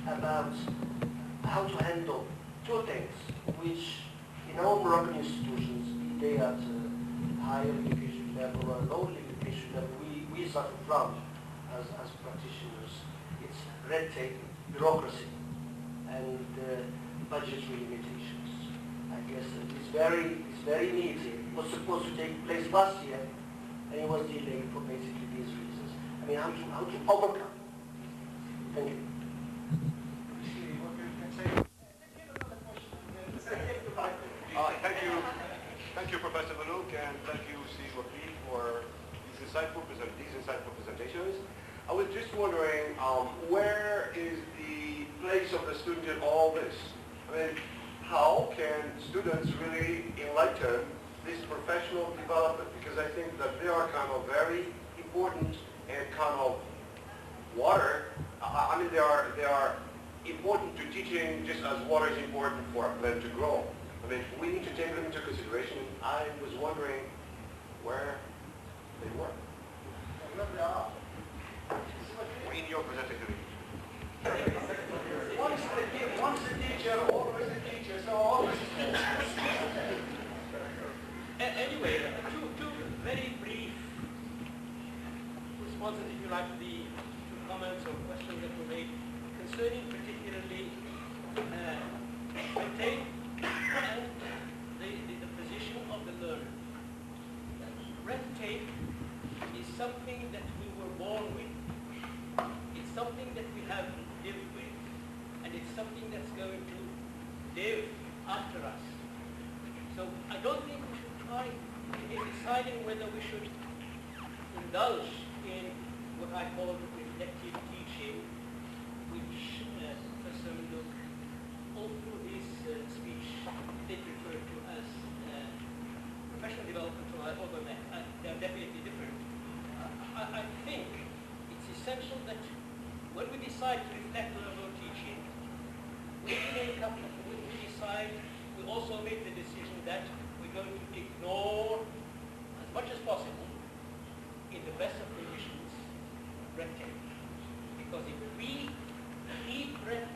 about how to handle two things, which in our Moroccan institutions, be they at higher education level or lower education level, we suffer from as practitioners. It's red tape, bureaucracy, and budgetary limitations. I guess it's very meaty. It was supposed to take place last year, and it was delayed for basically these reasons. I mean, how to overcome. Thank you. Thank you, Professor Malouk, and thank you, Steve Wakil, for these insightful presentations. I was just wondering, where is the place of the student in all this? I mean, how can students really enlighten this professional development? Because I think that they are kind of very important and kind of water. I mean, they are important to teaching just as water is important for a plant to grow. I mean, we need to take them into consideration. I was wondering where they were. In your presentation. Once a teacher, always a teacher, so always a teacher. Anyway, responses, if you like, to the comments or questions that were made concerning particularly red tape and the position of the learner. Red tape is something that we were born with. It's something that we have lived with, and it's something that's going to live after us. So I don't think we should try in deciding whether we should indulge in what I call reflective teaching, which Professor Malouk, all through his speech, did refer to as professional development, although they are definitely different. I think it's essential that when we decide to reflect on our teaching, we decide, we also make the decision that we're going to ignore as much as possible, in the best of conditions, red tape. Because if we keep red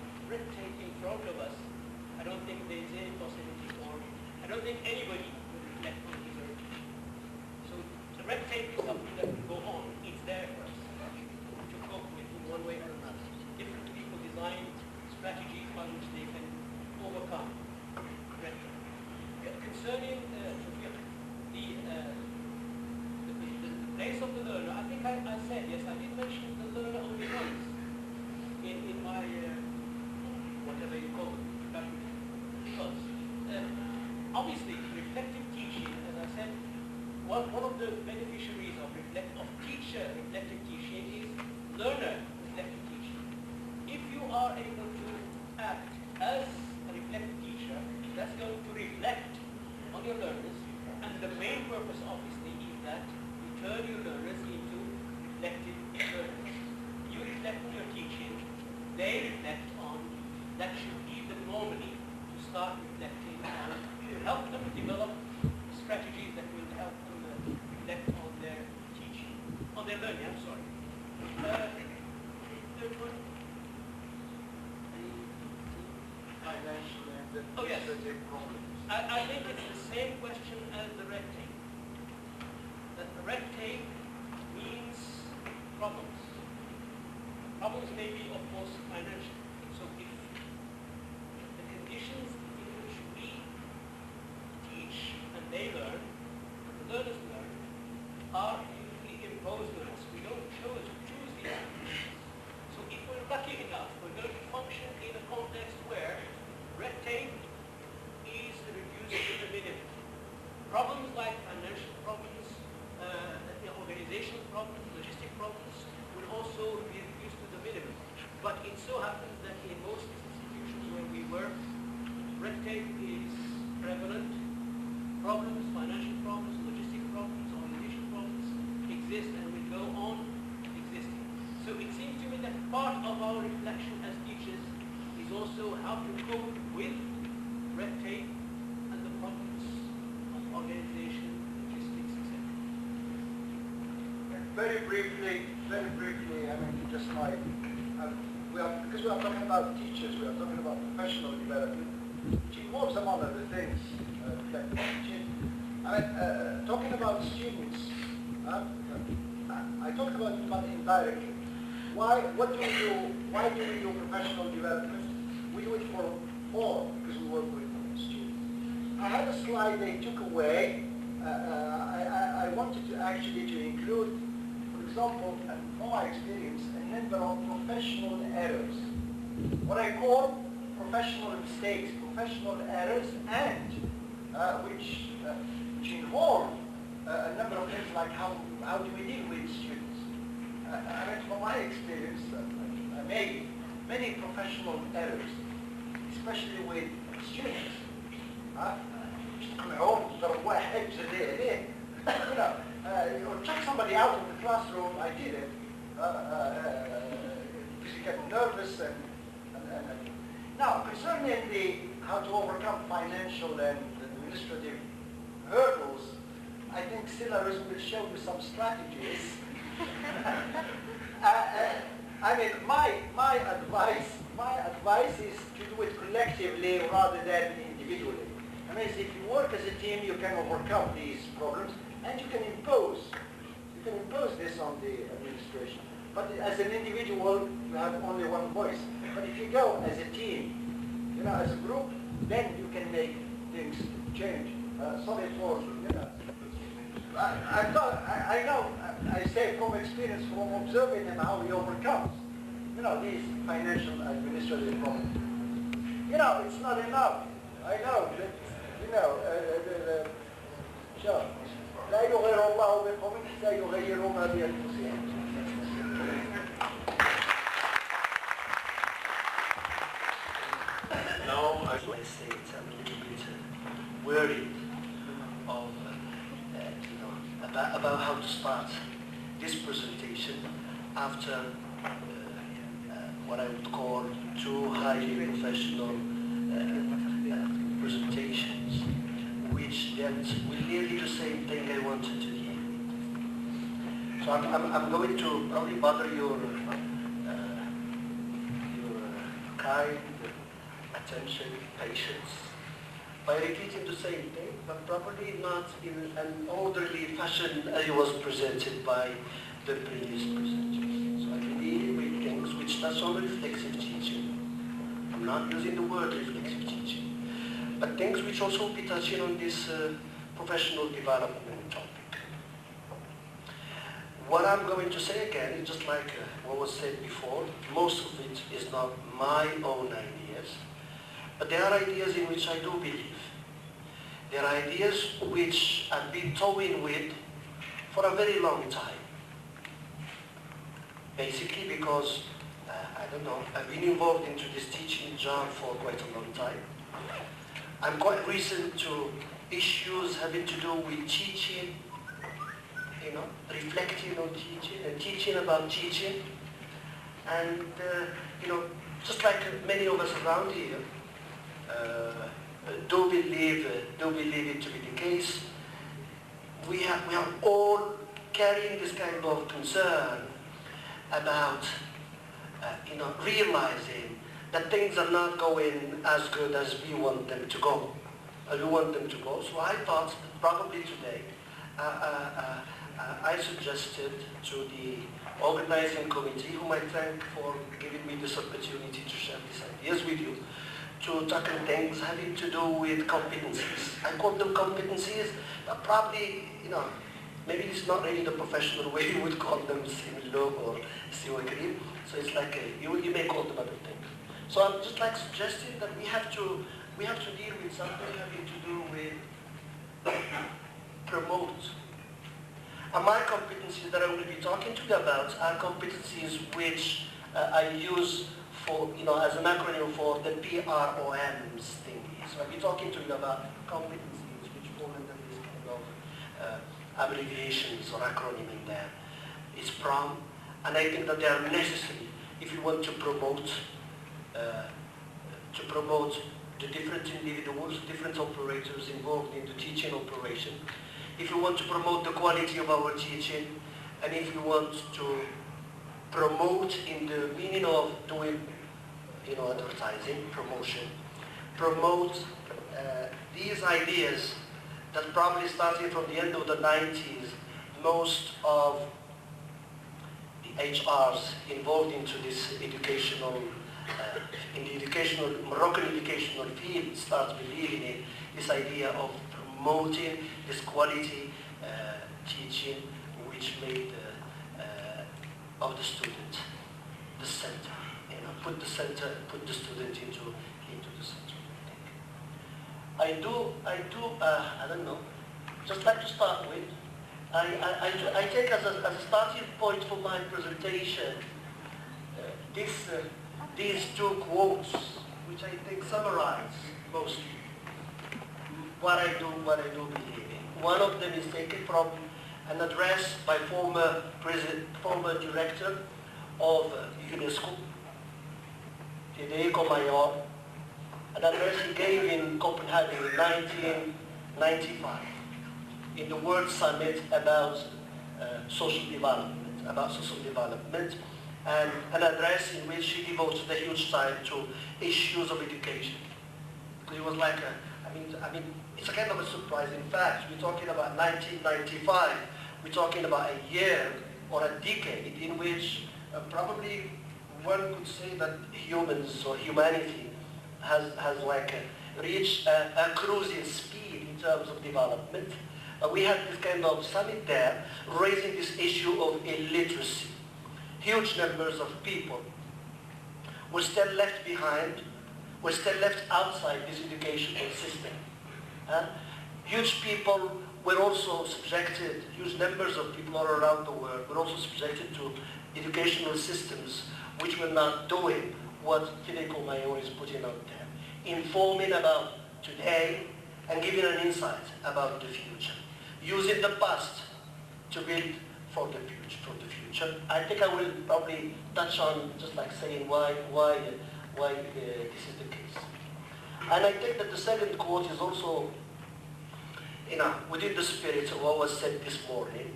tape in front of us, I don't think there is any possibility for, I don't think anybody will reflect on his own teaching. So the red tape is something that will go on. It's there for us to cope with in one way or another. Different people design strategies by which they can overcome red tape. Concerning the place of the learner, I think I said, yes, I did mention the learner only once in my, whatever you call it, because obviously reflective teaching, as I said, one of the beneficiaries of teacher reflective teaching is learner reflective teaching. If you are able to act as a reflective teacher, that's going to reflect on your learners, and the main purpose obviously is that you turn your learners into reflective learners. You reflect on your teaching, they reflect on, that should lead them normally to start reflecting on, to help them develop strategies that will help them reflect on their teaching, on their learning, I'm sorry. Third one? Financial and Oh, yes. administrative problems. I think it's the same question as the red tape. That the red tape means problems. Problems may be, of course, financial. So if the conditions in which we teach and they learn, and the learners learn, are usually imposed on us. We don't choose these conditions. So if we're lucky enough, we're going to function in a context where red tape is reduced to the minimum. Problems like financial problems, organizational problems, logistic problems will also be reduced to the minimum. But it so happens that in most institutions where we work, red tape is prevalent. Problems, financial problems, logistic problems, organizational problems exist and will go on existing. So it seems to me that part of our reflection as teachers is also how to cope with red tape and the problems of organization, logistics, etc. Very briefly, I mean, just my, because we are talking about teachers, we are talking about professional development, which involves among other things, reflective teaching. Talking about students, I talked about it indirectly. What do we do? Why do we do professional development? We do it for all, because we work with students. I had a slide they took away. I wanted to actually include, for example, from my experience, a number of professional errors. What I call professional mistakes, professional errors, and which involve a number of things like how do we deal with students. I mean, from my experience, I made many professional errors, especially with students. Or chuck somebody out of the classroom. I did it because you get nervous and now concerning how to overcome financial and administrative hurdles, I think Silas will show you some strategies. I mean, my advice is to do it collectively rather than individually. I mean, if you work as a team, you can overcome these problems, and you can impose You can impose this on the administration. But as an individual, you have only one voice. But if you go as a team, you know, as a group, then you can make things change. Sorry for, you know. I know, I say from experience, from observing him how he overcomes, you know, these financial administrative problems. You know, it's not enough. I know that, you know, sure. لا يغير الله بقوم حتى يغيروا ما بأنفسهم. Now I say I'm a little bit worried of about how to start this presentation after what I would call two highly professional presentations, which then will nearly the same thing I wanted to hear. So I'm going to probably bother your kind attention, patience, by repeating the same thing, but probably not in an orderly fashion as it was presented by the previous presenters. So I can deal with things which touch on reflexive teaching. I'm not using the word reflexive teaching, but things which also will be touching on this professional development topic. What I'm going to say again is just like what was said before. Most of it is not my own ideas, but there are ideas in which I do believe. There are ideas which I've been toying with for a very long time. Basically because, I don't know, I've been involved into this teaching job for quite a long time. I'm quite recent to issues having to do with teaching, you know, reflecting on teaching and teaching about teaching. And, you know, just like many of us around here, do believe it to be the case. We are all carrying this kind of concern about, you know, realizing that things are not going as good as we want them to go. So I thought that probably today, I suggested to the organizing committee, whom I thank for giving me this opportunity to share these ideas with you, to tackle things having to do with competencies. I call them competencies, but probably, you know, maybe it's not really the professional way you would call them similar or siwakri. So it's like you may call them other things. So I'm just like suggesting that we have to deal with something having to do with promote. And my competencies that I will be talking to you about are competencies which I use for, you know, as an acronym for the PROMs thingy. So I'll be talking to you about competencies which fall under this kind of abbreviations or acronym in there. It's PROM, and I think that they are necessary if you want to promote the different individuals, different operators involved in the teaching operation. If you want to promote the quality of our teaching, and if you want to promote in the meaning of doing, you know, advertising, promotion, promote these ideas that probably starting from the end of the 90s, most of the HRs involved into this educational, in the educational, Moroccan educational field starts believing in this idea of promoting this quality teaching which made of the student the center. You know, put the student into the center. I don't know, just like to start with, I take as a starting point for my presentation these two quotes, which I think summarize mostly what I do believe in. One of them is taken from an address by former director of UNESCO, Federico Mayor, an address he gave in Copenhagen in 1995, in the World Summit about social development, and an address in which he devoted a huge time to issues of education. It was like I mean, it's a kind of a surprising fact. We're talking about 1995, we're talking about a year or a decade in which probably one could say that humans or humanity has like reached a cruising speed in terms of development. We had this kind of summit there raising this issue of illiteracy. Huge numbers of people were still left behind, were still left outside this educational system. Huge people were also subjected, huge numbers of people all around the world were also subjected to educational systems which were not doing what Federico Mayor is putting out there, informing about today and giving an insight about the future, using the past to build for the future. I think I will probably touch on just like saying why this is the case. And I think that the second quote is also, within the spirit of what was said this morning.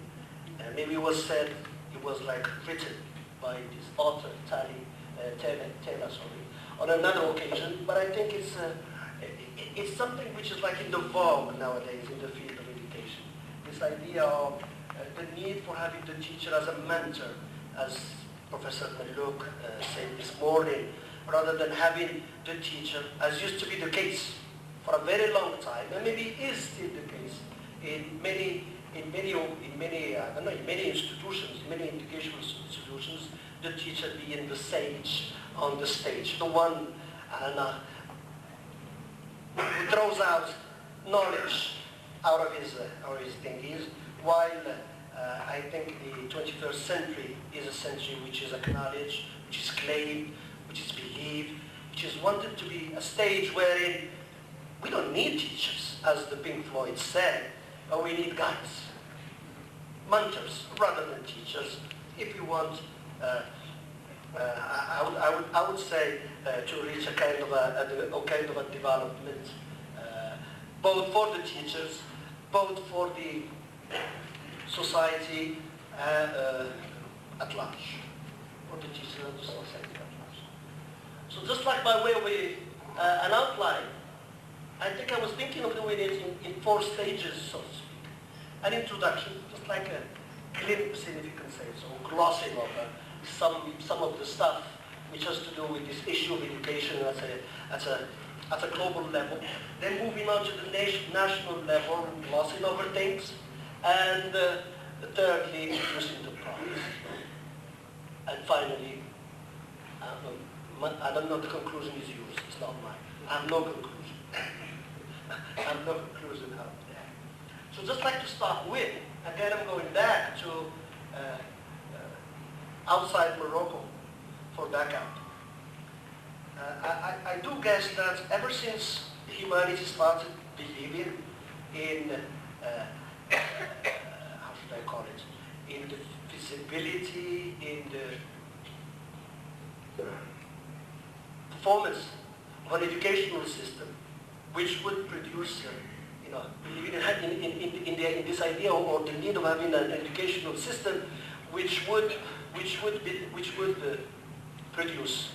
Maybe it was said, it was like written by this author, Taylor, on another occasion, but I think it's something which is like in the vogue nowadays in the field of education. This idea of the need for having the teacher as a mentor, as Professor Malouk said this morning, rather than having the teacher, as used to be the case for a very long time, and maybe is still the case in many institutions, many educational institutions, the teacher being the sage on the stage, the one who throws out knowledge out of his thingies, while I think the 21st century is a century which is acknowledged, which is claimed, which is believed, which is wanted to be a stage wherein we don't need teachers, as the Pink Floyd said, but we need guides, mentors rather than teachers. If you want, I would say to reach a kind of a development, both for the teachers, both for the society at large, for the teachers and the society at large. So just like by way of an outline, I think I was thinking of doing it in 4 stages, so to speak. An introduction, just like a glimpse, if you can say so, glossing over some of the stuff which has to do with this issue of education at a global level. Then moving on to the national level, glossing over things. And thirdly, introducing the problems. And finally, I don't know, the conclusion is yours, it's not mine. I have no conclusion. I have no conclusion out there. So just like to start with, again I'm going back to outside Morocco for Dakar. I do guess that ever since humanity started believing in, how should I call it, in the feasibility, in the performance of an educational system which would produce, believing in this idea or the need of having an educational system which would produce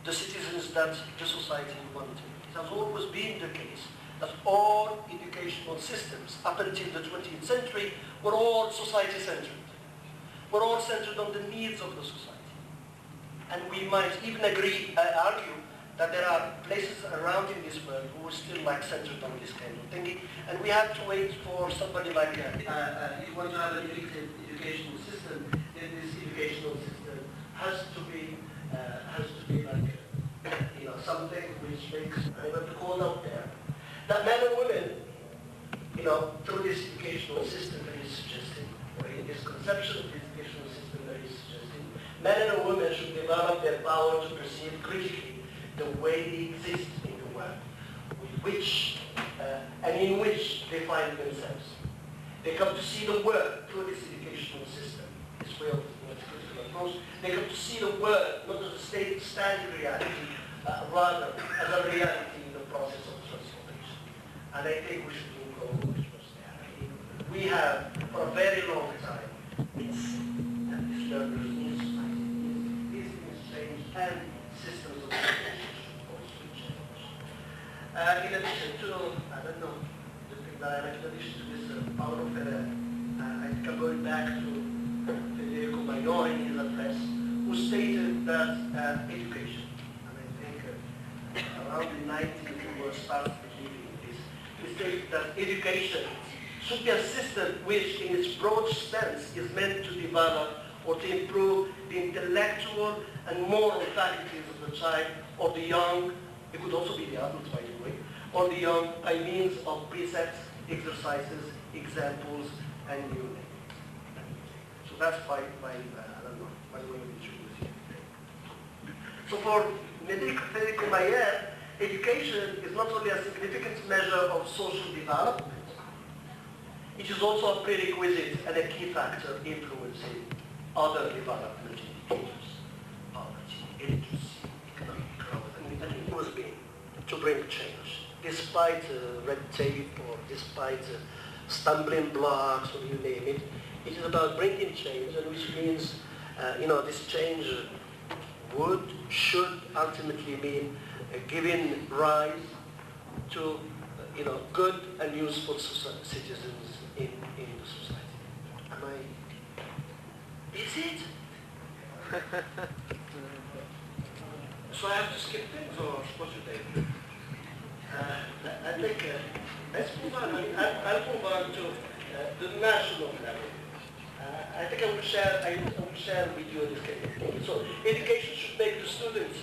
the citizens that the society wanted. It has always been the case that all educational systems up until the 20th century were all society-centered. Were all centered on the needs of the society. And we might even argue that there are places around in this world who are still centered on this kind of thinking, and we have to wait for somebody like if you want to have an educational system, then this educational system has to be something which makes, I want to call out there, that men and women, through this educational system that is suggesting, or in this conception of the educational system that is suggesting, men and women should develop their power to perceive critically the way they exist in the world, with which and in which they find themselves. They come to see the world through this educational system, this way of critical approach. They come to see the world not as a static reality, rather as a reality in the process of transformation. And I think we should move over towards that. We have, for a very long time, and this learners in society, these things change, and systems of education should also change. In addition to, I don't know, the thing that I like, in addition to this power of I think I'm going back to Federico Maillot in his address, who stated that education, and I think around the 90s we were starting believing this, he stated that education should be a system which in its broad sense is meant to develop or to improve the intellectual and moral faculties of the child or the young, it could also be the adults by the way, or the young by means of precepts, exercises, examples, and you name it. So that's my way of introducing it. So for Federico Maillot, education is not only a significant measure of social development, it is also a prerequisite and a key factor influencing other development indicators, poverty, illiteracy, economic growth, and well-being, to bring change, despite red tape or despite stumbling blocks or you name it. It is about bringing change, and which means, this change should ultimately mean giving rise to, good and useful citizens in the society. Am I? Is it? So I have to skip things, or what should I do? I think let's move on. I'll move on to the national level. I think I will share with you this kind of thing. So education should make the students.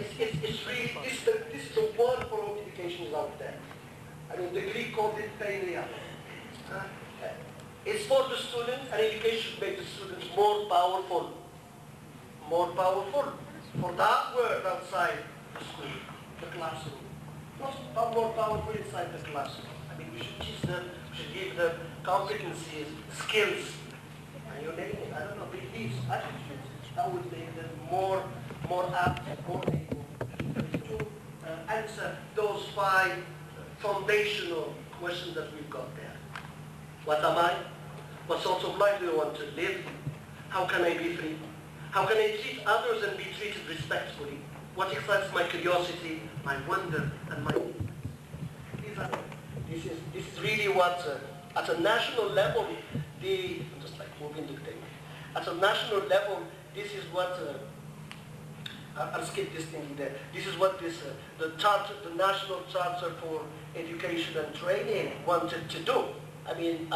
This is the word for what education is out there. I mean, the Greek called it paideia. It's for the students, and education should make the students more powerful. More powerful. For that word outside the school, the classroom. Not more powerful inside the classroom. I mean, we should teach them, we should give them competencies, skills, and you name it, I don't know, beliefs, attitudes, that would make them more apt, more able to answer those 5 foundational questions that we've got there. What am I? What sort of life do I want to live? How can I be free? How can I treat others and be treated respectfully? What excites my curiosity, my wonder, and my interest? This is really what, at a national level, I'm just like moving the thing. At a national level, this is what, I'll skip this thing there. This is what the National Charter for Education and Training wanted to do. I mean,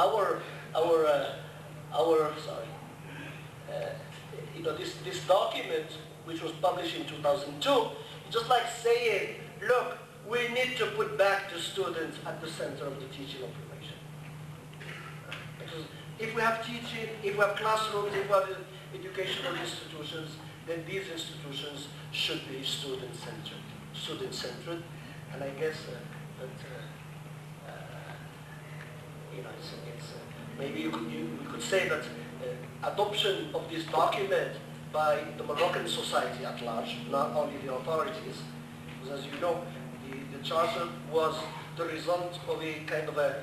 this document, which was published in 2002, it's just like saying, look, we need to put back the students at the center of the teaching operation. Because if we have teaching, if we have classrooms, if we have educational institutions, then these institutions should be student-centered. Student-centered, and I guess maybe you could say that adoption of this document by the Moroccan society at large, not only the authorities, because as you know, the charter was the result of a kind of a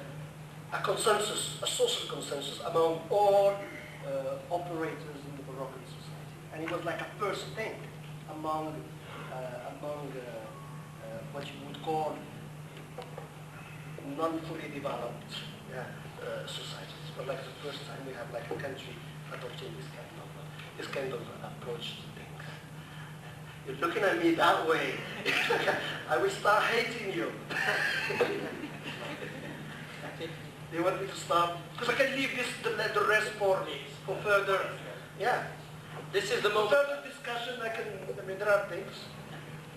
consensus, a social consensus among all operators in the Moroccan society. And it was like a first thing among what you would call non-fully developed societies. But like the first time we have like a country adopting this kind of approach to things. You're looking at me that way. I will start hating you. They want me to stop because I can leave the rest for further. Yeah. This is the moment. Further discussion. I mean, there are things.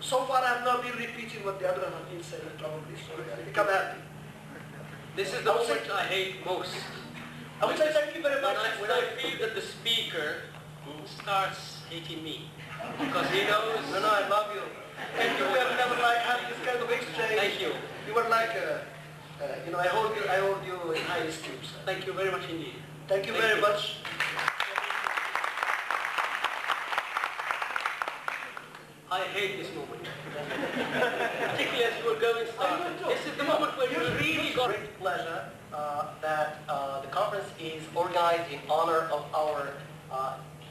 So far, I have not been repeating what the others have been saying. Probably, so I think I'm happy. This is the moment I hate most. I would say thank you very much. When I feel that the speaker starts hating me. Because he knows... No, I love you. Thank you. We have never like had this kind of exchange. Thank you. You were like, I hold you in high esteem. Sir. Thank you very much indeed. Thank you very much. I hate this moment. Particularly as you were going start. This is the moment where you really got... Great pleasure that the conference is organized in honor of our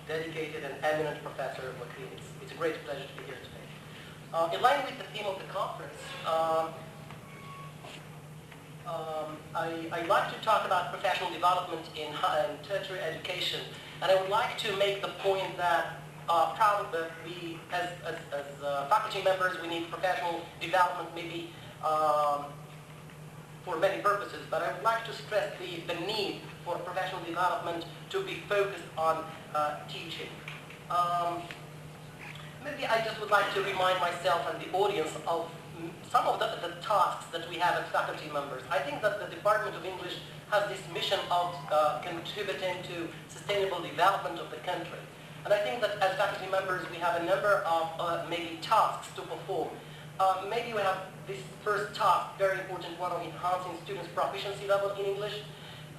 dedicated and eminent professor, Wakrim. It's a great pleasure to be here today. In line with the theme of the conference, I'd like to talk about professional development in tertiary education, and I would like to make the point that probably we, as faculty members, we need professional development maybe for many purposes, but I would like to stress the need for professional development to be focused on teaching. Maybe I just would like to remind myself and the audience of some of the tasks that we have as faculty members. I think that the Department of English has this mission of contributing to sustainable development of the country. And I think that as faculty members we have a number of maybe tasks to perform. Maybe we have this first task, very important one, of enhancing students' proficiency level in English.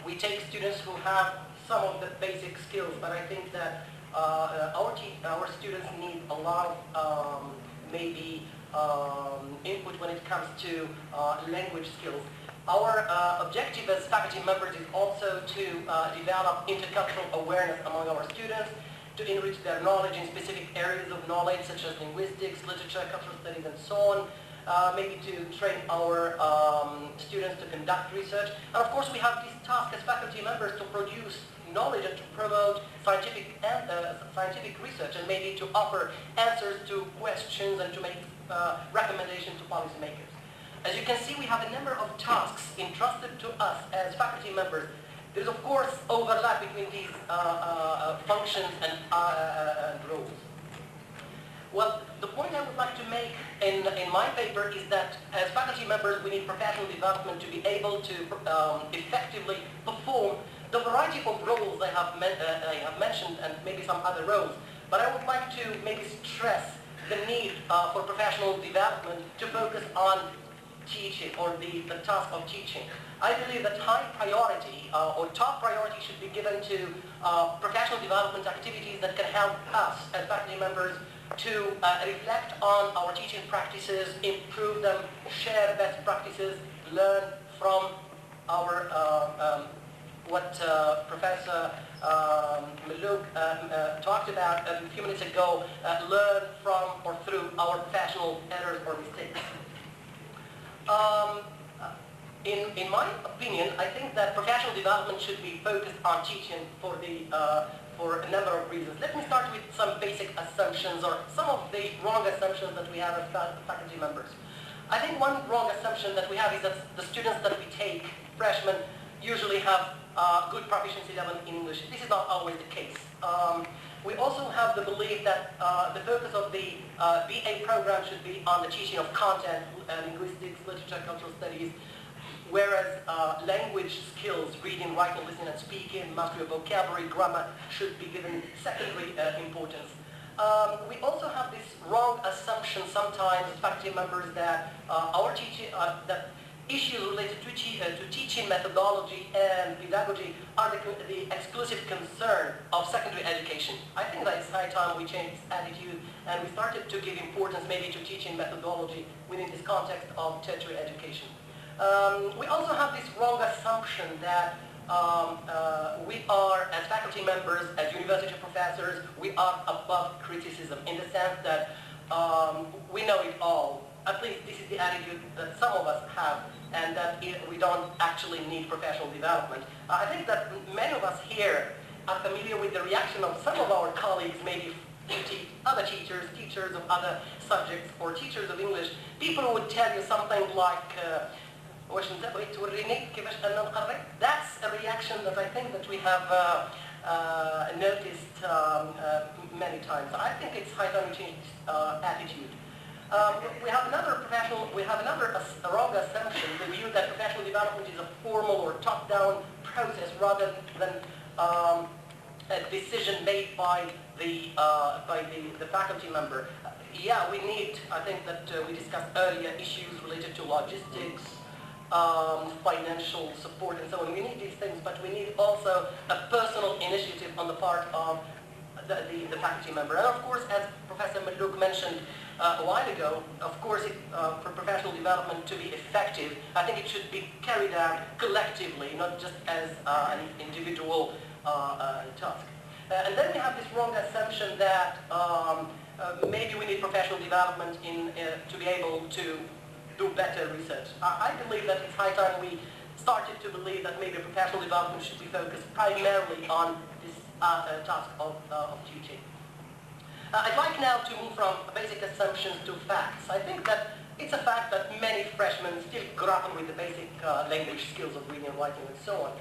We take students who have some of the basic skills, but I think that our students need a lot of maybe input when it comes to language skills. Our objective as faculty members is also to develop intercultural awareness among our students, to enrich their knowledge in specific areas of knowledge such as linguistics, literature, cultural studies, and so on. Maybe to train our students to conduct research. And of course we have this task as faculty members to produce knowledge and to promote scientific research, and maybe to offer answers to questions and to make recommendations to policymakers. As you can see, we have a number of tasks entrusted to us as faculty members. There is of course overlap between these functions and roles. Well, the point I would like to make in my paper is that as faculty members we need professional development to be able to effectively perform the variety of roles I have mentioned, and maybe some other roles. But I would like to maybe stress the need for professional development to focus on teaching, or the task of teaching. I believe that high priority or top priority should be given to professional development activities that can help us as faculty members to reflect on our teaching practices, improve them, share best practices, learn from our what Professor Mallouk talked about a few minutes ago, learn from or through our professional errors or mistakes. In my opinion, I think that professional development should be focused on teaching for a number of reasons. Let me start with some basic assumptions, or some of the wrong assumptions that we have as faculty members. I think one wrong assumption that we have is that the students that we take, freshmen, usually have good proficiency level in English. This is not always the case. We also have the belief that the focus of the BA program should be on the teaching of content, linguistics, literature, cultural studies, whereas language skills, reading, writing, listening, and speaking, mastery of vocabulary, grammar, should be given secondary importance. We also have this wrong assumption sometimes as faculty members that our teaching, that issues related to teaching methodology and pedagogy are the exclusive concern of secondary education. I think that it's high time we change this attitude and we started to give importance maybe to teaching methodology within this context of tertiary education. We also have this wrong assumption that we are, as faculty members, as university professors, we are above criticism in the sense that we know it all. At least this is the attitude that some of us have, and that we don't actually need professional development. I think that many of us here are familiar with the reaction of some of our colleagues, maybe other teachers of other subjects, or teachers of English. People who would tell you something like, that's a reaction that I think that we have noticed many times. I think it's high time to change this attitude. We have another wrong assumption, the view that professional development is a formal or top-down process rather than a decision made by the faculty member. Yeah, we need, I think that we discussed earlier, issues related to logistics, financial support and so on. We need these things, but we need also a personal initiative on the part of the faculty member. And of course, as Professor Mallouk mentioned a while ago, of course, for professional development to be effective, I think it should be carried out collectively, not just as an individual task. And then we have this wrong assumption that maybe we need professional development to be able to do better research. I believe that it's high time we started to believe that maybe professional development should be focused primarily on this task of teaching. I'd like now to move from basic assumptions to facts. I think that it's a fact that many freshmen still grapple with the basic language skills of reading and writing and so on.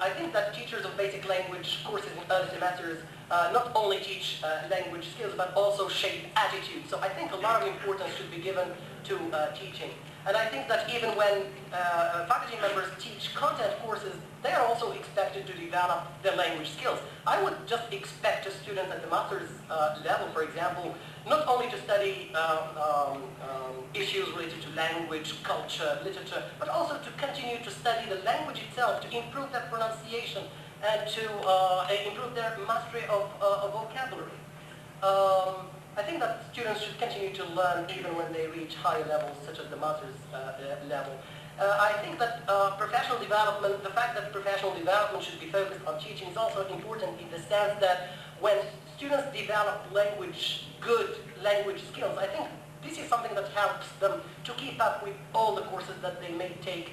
I think that teachers of basic language courses in early semesters not only teach language skills but also shape attitudes. So I think a lot of importance should be given to teaching. And I think that even when faculty members teach content courses, they are also expected to develop their language skills. I would just expect a student at the master's level, for example, not only to study issues related to language, culture, literature, but also to continue to study the language itself, to improve their pronunciation and to improve their mastery of vocabulary. I think that students should continue to learn even when they reach higher levels, such as the master's level. I think that professional development, the fact that professional development should be focused on teaching is also important in the sense that when students develop good language skills, I think this is something that helps them to keep up with all the courses that they may take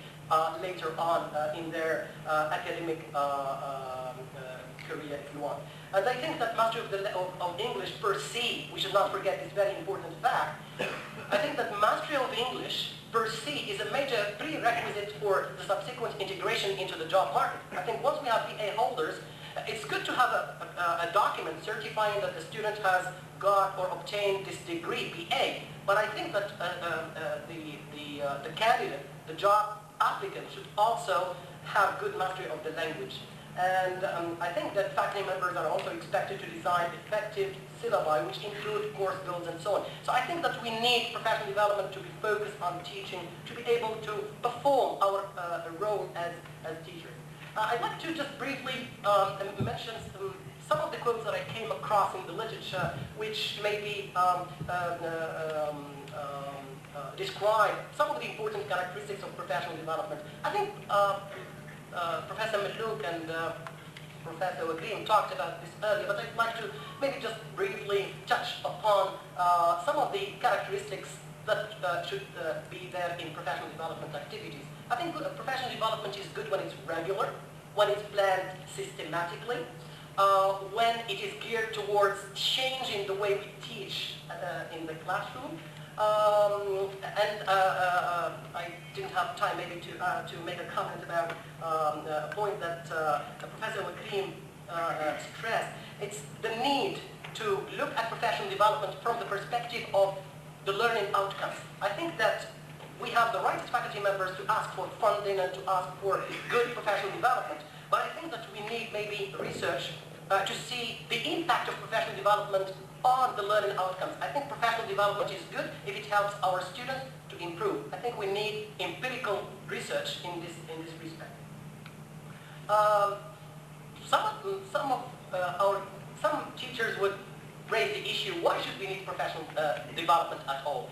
later on in their academic career, if you want. And I think that mastery of English per se, we should not forget this very important fact. I think that mastery of English per se is a major prerequisite for the subsequent integration into the job market. I think once we have BA holders, it's good to have a document certifying that the student has got or obtained this degree, BA. But I think that the candidate, the job applicant, should also have good mastery of the language. And I think that faculty members are also expected to design effective syllabi which include course goals and so on. So I think that we need professional development to be focused on teaching, to be able to perform our role as teachers. I'd like to just briefly mention some of the quotes that I came across in the literature which maybe describe some of the important characteristics of professional development. I think Professor Mallouk and Professor Waghreem talked about this earlier, but I'd like to maybe just briefly touch upon some of the characteristics that should be there in professional development activities. I think professional development is good when it's regular, when it's planned systematically, when it is geared towards changing the way we teach in the classroom. I didn't have time maybe to make a comment about a point that Professor Waghreem stressed. It's the need to look at professional development from the perspective of the learning outcomes. I think that we have the right as faculty members to ask for funding and to ask for good professional development, but I think that we need maybe research to see the impact of professional development on the learning outcomes. I think professional development is good if it helps our students to improve. I think we need empirical research in this respect. Some teachers would raise the issue, why should we need professional development at all?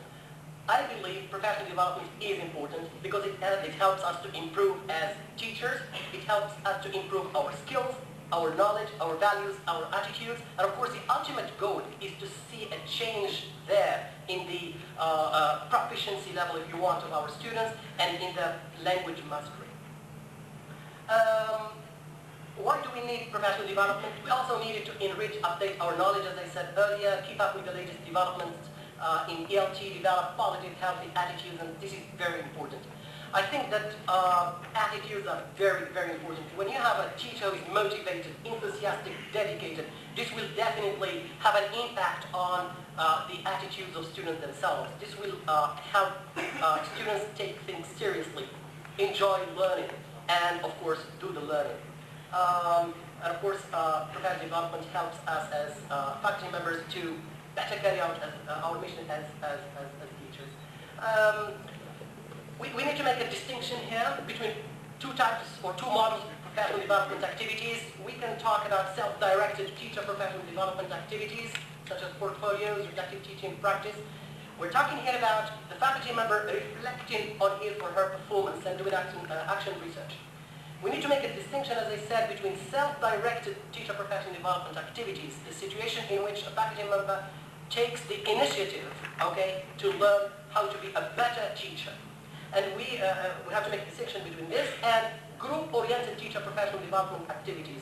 I believe professional development is important because it helps us to improve as teachers, it helps us to improve our skills, our knowledge, our values, our attitudes, and of course the ultimate goal is to see a change there in the proficiency level, if you want, of our students and in the language mastery. Why do we need professional development? We also need to enrich, update our knowledge, as I said earlier, keep up with the latest developments in ELT, develop positive, healthy attitudes, and this is very important. I think that attitudes are very, very important. When you have a teacher who is motivated, enthusiastic, dedicated, this will definitely have an impact on the attitudes of students themselves. This will help students take things seriously, enjoy learning, and of course, do the learning. And of course, professional development helps us as faculty members to better carry out our mission as teachers. We need to make a distinction here between two types or two models of professional development activities. We can talk about self-directed teacher professional development activities, such as portfolios, reflective teaching practice. We're talking here about the faculty member reflecting on his or her performance and doing action research. We need to make a distinction, as I said, between self-directed teacher professional development activities, the situation in which a faculty member takes the initiative, okay, to learn how to be a better teacher. And we have to make a distinction between this and group-oriented teacher professional development activities.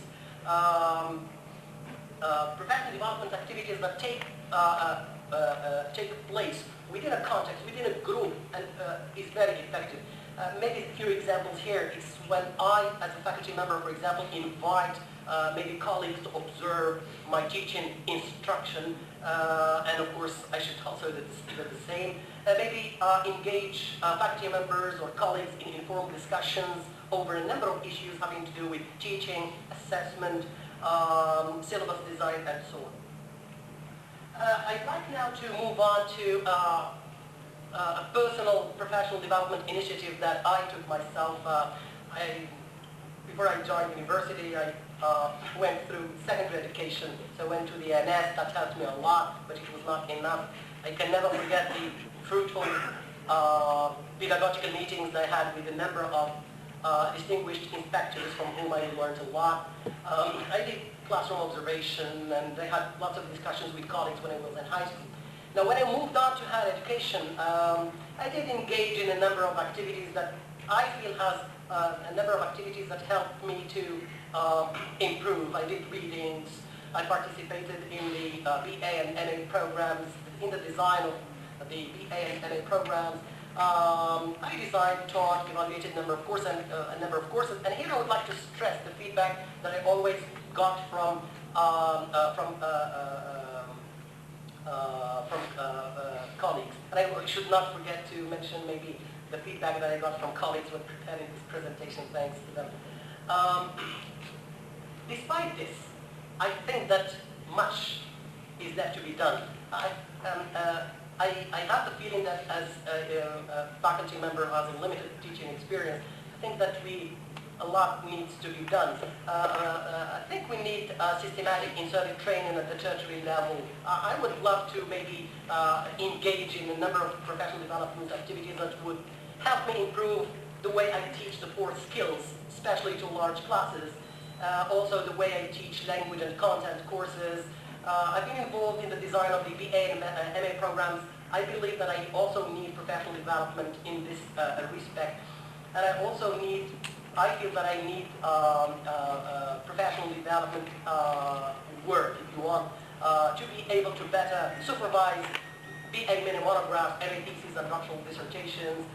Professional development activities that take place within a context, within a group, and is very effective. Maybe a few examples here is when I, as a faculty member, for example, invite maybe colleagues to observe my teaching instruction, and of course I should also do the same. Maybe engage faculty members or colleagues in informal discussions over a number of issues having to do with teaching, assessment, syllabus design, and so on. I'd like now to move on to a personal professional development initiative that I took myself. Before I joined university, I went through secondary education, so I went to the NS. That helped me a lot, but it was not enough. I can never forget the fruitful pedagogical meetings that I had with a number of distinguished inspectors from whom I learned a lot. I did classroom observation, and I had lots of discussions with colleagues when I was in high school. Now, when I moved on to higher education, I did engage in a number of activities that I feel has a number of activities that helped me to improve. I did readings. I participated in the BA and MA programs, in the design of the BA and MA programs. I designed, taught, evaluated a number of courses, and here I would like to stress the feedback that I always got from colleagues. And I should not forget to mention maybe the feedback that I got from colleagues when preparing this presentation, thanks to them. Despite this, I think that much is left to be done. I have the feeling that as a faculty member who has a limited teaching experience, I think that a lot needs to be done. I think we need systematic insertive training at the tertiary level. I would love to maybe engage in a number of professional development activities that would help me improve the way I teach the core skills, especially to large classes. Also the way I teach language and content courses. I've been involved in the design of the BA and MA programs. I believe that I also need professional development in this respect. And I feel that I need professional development work, if you want, to be able to better supervise BA mini monographs, MA theses, and doctoral dissertations.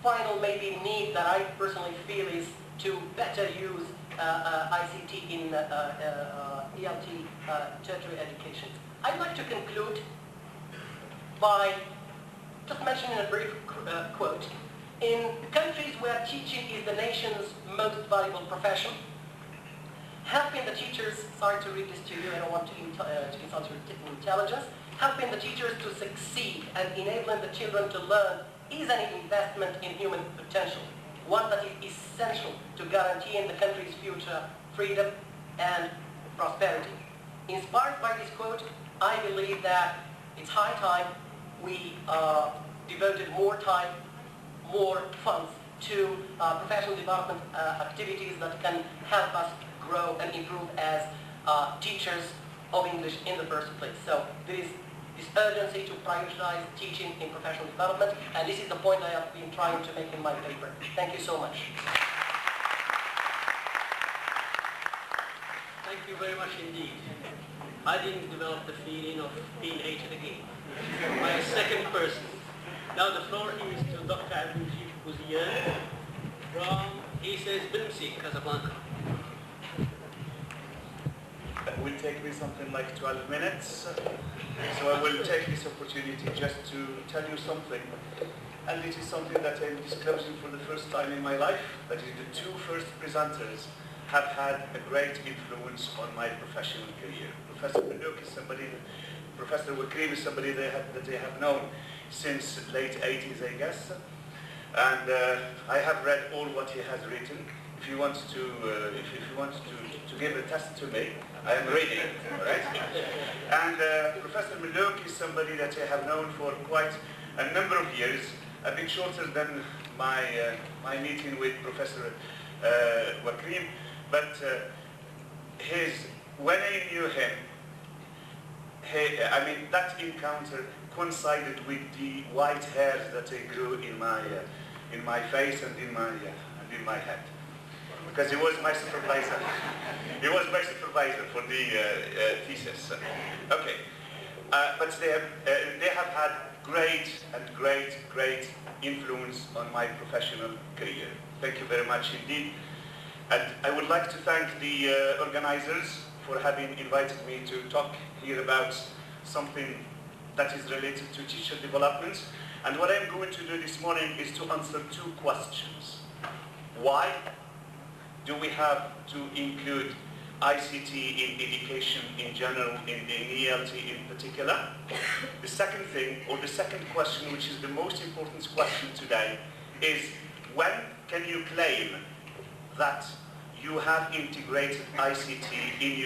Final maybe need that I personally feel is to better use ICT in ELT tertiary education. I'd like to conclude by just mentioning a brief quote. In countries where teaching is the nation's most valuable profession, helping the teachers, sorry to read this to you, I don't want to insult your intelligence, helping the teachers to succeed and enabling the children to learn is an investment in human potential, one that is essential to guaranteeing the country's future freedom and prosperity. Inspired by this quote, I believe that it's high time we devoted more time, more funds to professional development activities that can help us grow and improve as teachers of English in the first place. So there is this urgency to prioritize teaching in professional development, and this is the point I have been trying to make in my paper. Thank you so much. Thank you very much indeed. I didn't develop the feeling of being hated again by a second person. Now the floor is to Dr. Abdul Bouziane from, he says, Bilmsi, Casablanca. That will take me something like 12 minutes. So I will take this opportunity just to tell you something. And it is something that I'm disclosing for the first time in my life. That is, the two first presenters have had a great influence on my professional career. Professor Malouk is somebody, Professor Wakrim is somebody that they have known since late 80s, I guess. And I have read all what he has written. If you want to give a test to me, I am reading it, all right? And Professor Malouk is somebody that I have known for quite a number of years, a bit shorter than my meeting with Professor Wakrim, but when I knew him, that encounter coincided with the white hairs that I grew in my in my face and in my head, because he was my supervisor. He was my supervisor for the thesis. Okay, but they have had great influence on my professional career. Thank you very much indeed. And I would like to thank the organizers for having invited me to talk here about something that is related to teacher development. And what I'm going to do this morning is to answer two questions. Why do we have to include ICT in education in general, in ELT in particular? The second thing, or the second question, which is the most important question today, is when can you claim that you have integrated ICT in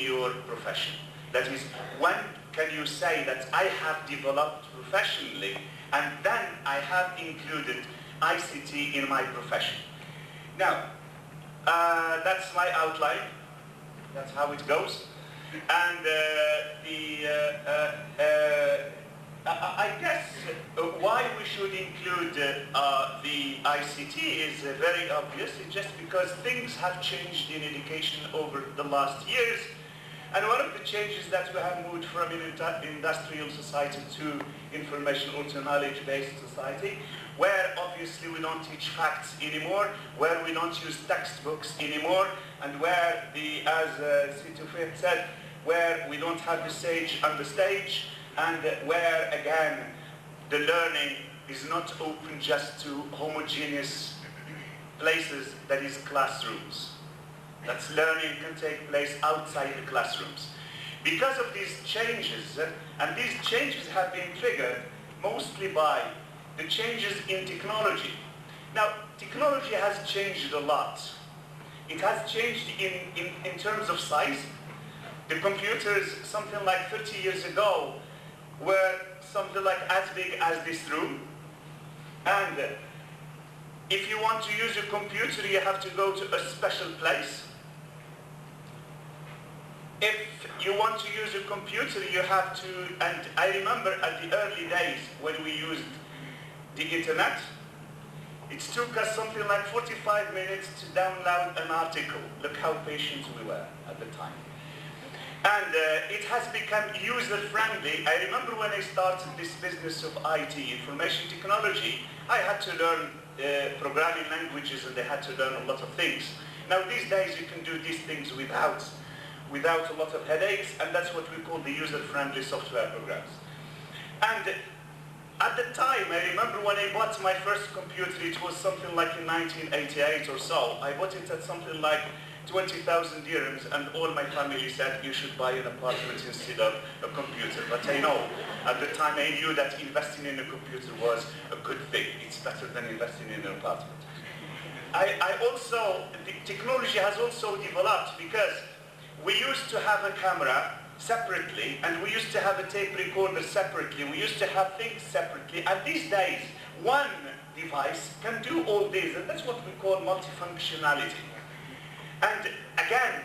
your profession? That is, when can you say that I have developed professionally and then I have included ICT in my profession? Now, that's my outline. That's how it goes. And I guess why we should include the ICT is very obvious. It's just because things have changed in education over the last years. And one of the changes that we have moved from an industrial society to information or to knowledge-based society, where obviously we don't teach facts anymore, where we don't use textbooks anymore, and where, as Situfir said, where we don't have the sage on the stage, and where, again, the learning is not open just to homogeneous places, that is classrooms. That learning can take place outside the classrooms. Because of these changes, and these changes have been triggered mostly by the changes in technology. Now, technology has changed a lot. It has changed in terms of size. The computers, something like 30 years ago, were something like as big as this room. And if you want to use a computer, you have to go to a special place. If you want to use a computer, you have to, and I remember at the early days when we used the internet, it took us something like 45 minutes to download an article. Look how patient we were at the time. And it has become user-friendly. I remember when I started this business of IT, information technology, I had to learn programming languages and I had to learn a lot of things. Now these days you can do these things without a lot of headaches, and that's what we call the user-friendly software programs. And at the time, I remember when I bought my first computer, it was something like in 1988 or so. I bought it at something like 20,000 dirhams, and all my family said, you should buy an apartment instead of a computer. But I know, at the time I knew that investing in a computer was a good thing. It's better than investing in an apartment. The technology has also developed because we used to have a camera separately, and we used to have a tape recorder separately. We used to have things separately. And these days, one device can do all this, and that's what we call multifunctionality. And again,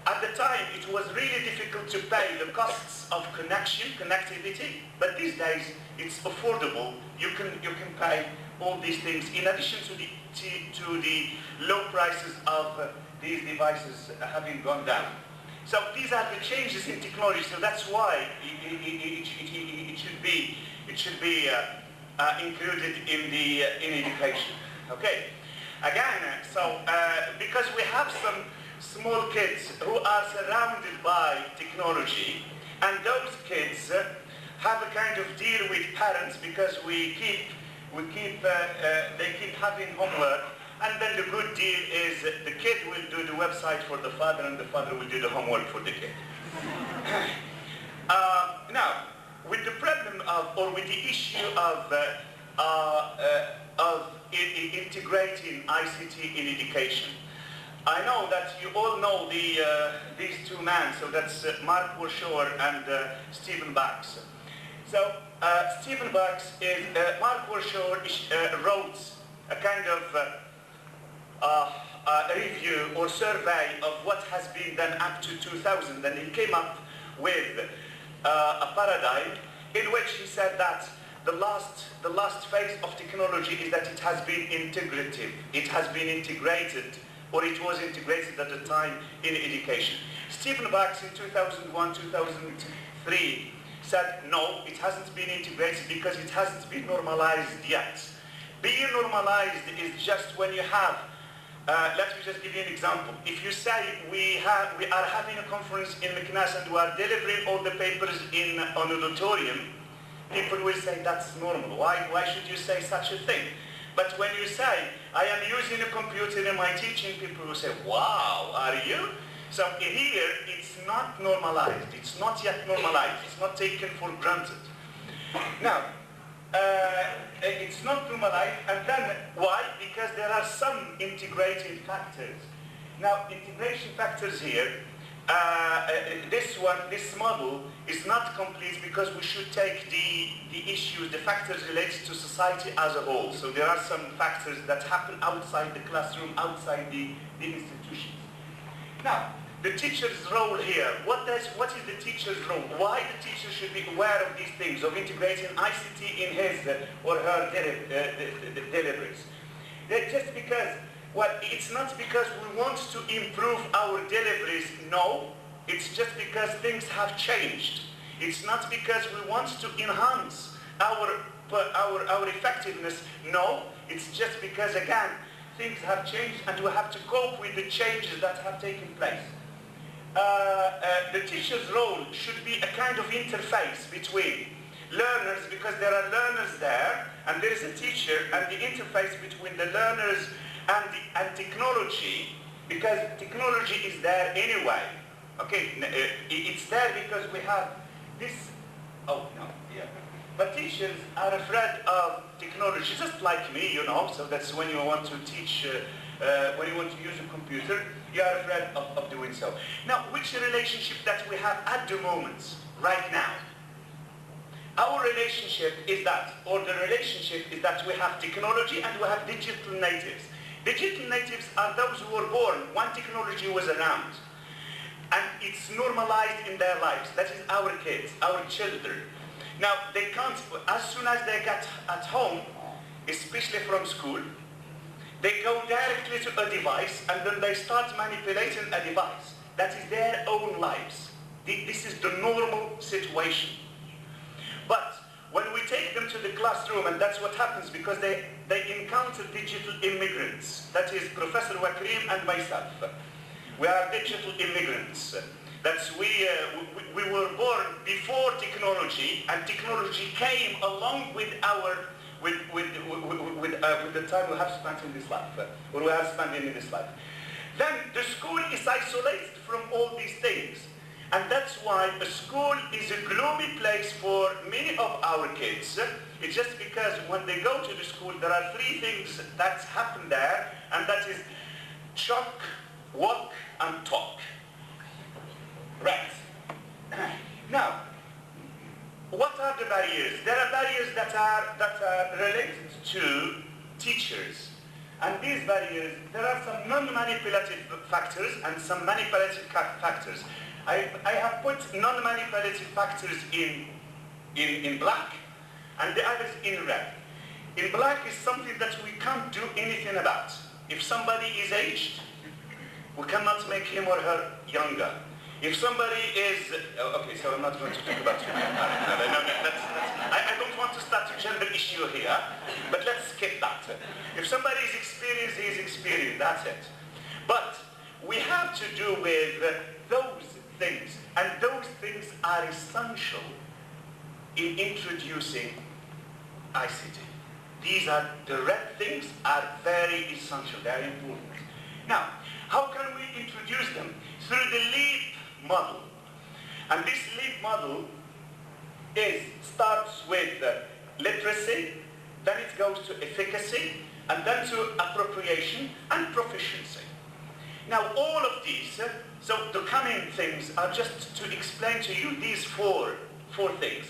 at the time, it was really difficult to pay the costs of connectivity, but these days, it's affordable. You can pay all these things, in addition to the low prices of these devices having gone down. So these are the changes in technology. So that's why it should be included in education. Okay. Again, so because we have some small kids who are surrounded by technology, and those kids have a kind of deal with parents because they keep having homework. And then the good deal is the kid will do the website for the father and the father will do the homework for the kid. Now, with the problem or with the issue of integrating ICT in education, I know that you all know these two men, so that's Mark Warshauer and Stephen Bax. So Stephen Bax is, Mark Warshauer wrote a kind of a review or survey of what has been done up to 2000, and he came up with a paradigm in which he said that the last phase of technology is that it has been integrative. It has been integrated, or it was integrated at the time in education. Stephen Bax in 2001, 2003 said, no, it hasn't been integrated because it hasn't been normalized yet. Being normalized is just when you have, let me just give you an example. If you say we are having a conference in McNass and we are delivering all the papers in an auditorium, people will say that's normal. Why should you say such a thing? But when you say, I am using a computer in my teaching, people will say, wow, are you? So here, it's not normalized. It's not yet normalized. It's not taken for granted. Now, it's not normalized, and then why? Because there are some integrating factors. Now, integration factors here, this model is not complete because we should take the issues, the factors related to society as a whole. So there are some factors that happen outside the classroom, outside the institutions. Now, the teacher's role here, what is the teacher's role? Why the teacher should be aware of these things, of integrating ICT in his or her deliveries? Just because, well, it's not because we want to improve our deliveries, no. It's just because things have changed. It's not because we want to enhance our effectiveness, no. It's just because, again, things have changed and we have to cope with the changes that have taken place. The teacher's role should be a kind of interface between learners, because there are learners there, and there is a teacher, and the interface between the learners and technology, because technology is there anyway. Okay, it's there because we have this, oh no, yeah. But teachers are afraid of technology, just like me, you know, so that's when you want to teach, when you want to use a computer, you are afraid of doing so. Now, which relationship that we have at the moment, right now? Our relationship is that, or the relationship is that we have technology and we have digital natives. Digital natives are those who were born when technology was around. And it's normalized in their lives. That is our kids, our children. Now, they can't, as soon as they get at home, especially from school, they go directly to a device and then they start manipulating a device. That is their own lives. This is the normal situation. But when we take them to the classroom, and that's what happens because they encounter digital immigrants. That is Professor Wakrim and myself. We are digital immigrants. That's we were born before technology, and technology came along with the time we have spent in this life, or we have spent in this life. Then the school is isolated from all these things. And that's why a school is a gloomy place for many of our kids. It's just because when they go to the school, there are three things that happen there, and that is chalk, walk, and talk. Right. Now, what are the barriers? There are barriers that are related to teachers. And these barriers, there are some non-manipulative factors and some manipulative factors. I have put non-manipulative factors in black and the others in red. In black is something that we can't do anything about. If somebody is aged, we cannot make him or her younger. If somebody is, okay, so I'm not going to talk about I don't want to start a gender issue here, but let's skip that. If somebody is experienced, he is experienced, that's it. But we have to do with those things, and those things are essential in introducing ICT. These are, the red things are very essential, they are important. Now, how can we introduce them? Through the LEAP model. And this LEAP model starts with literacy, then it goes to efficacy, and then to appropriation and proficiency. Now all of these, so the coming things are just to explain to you these four things.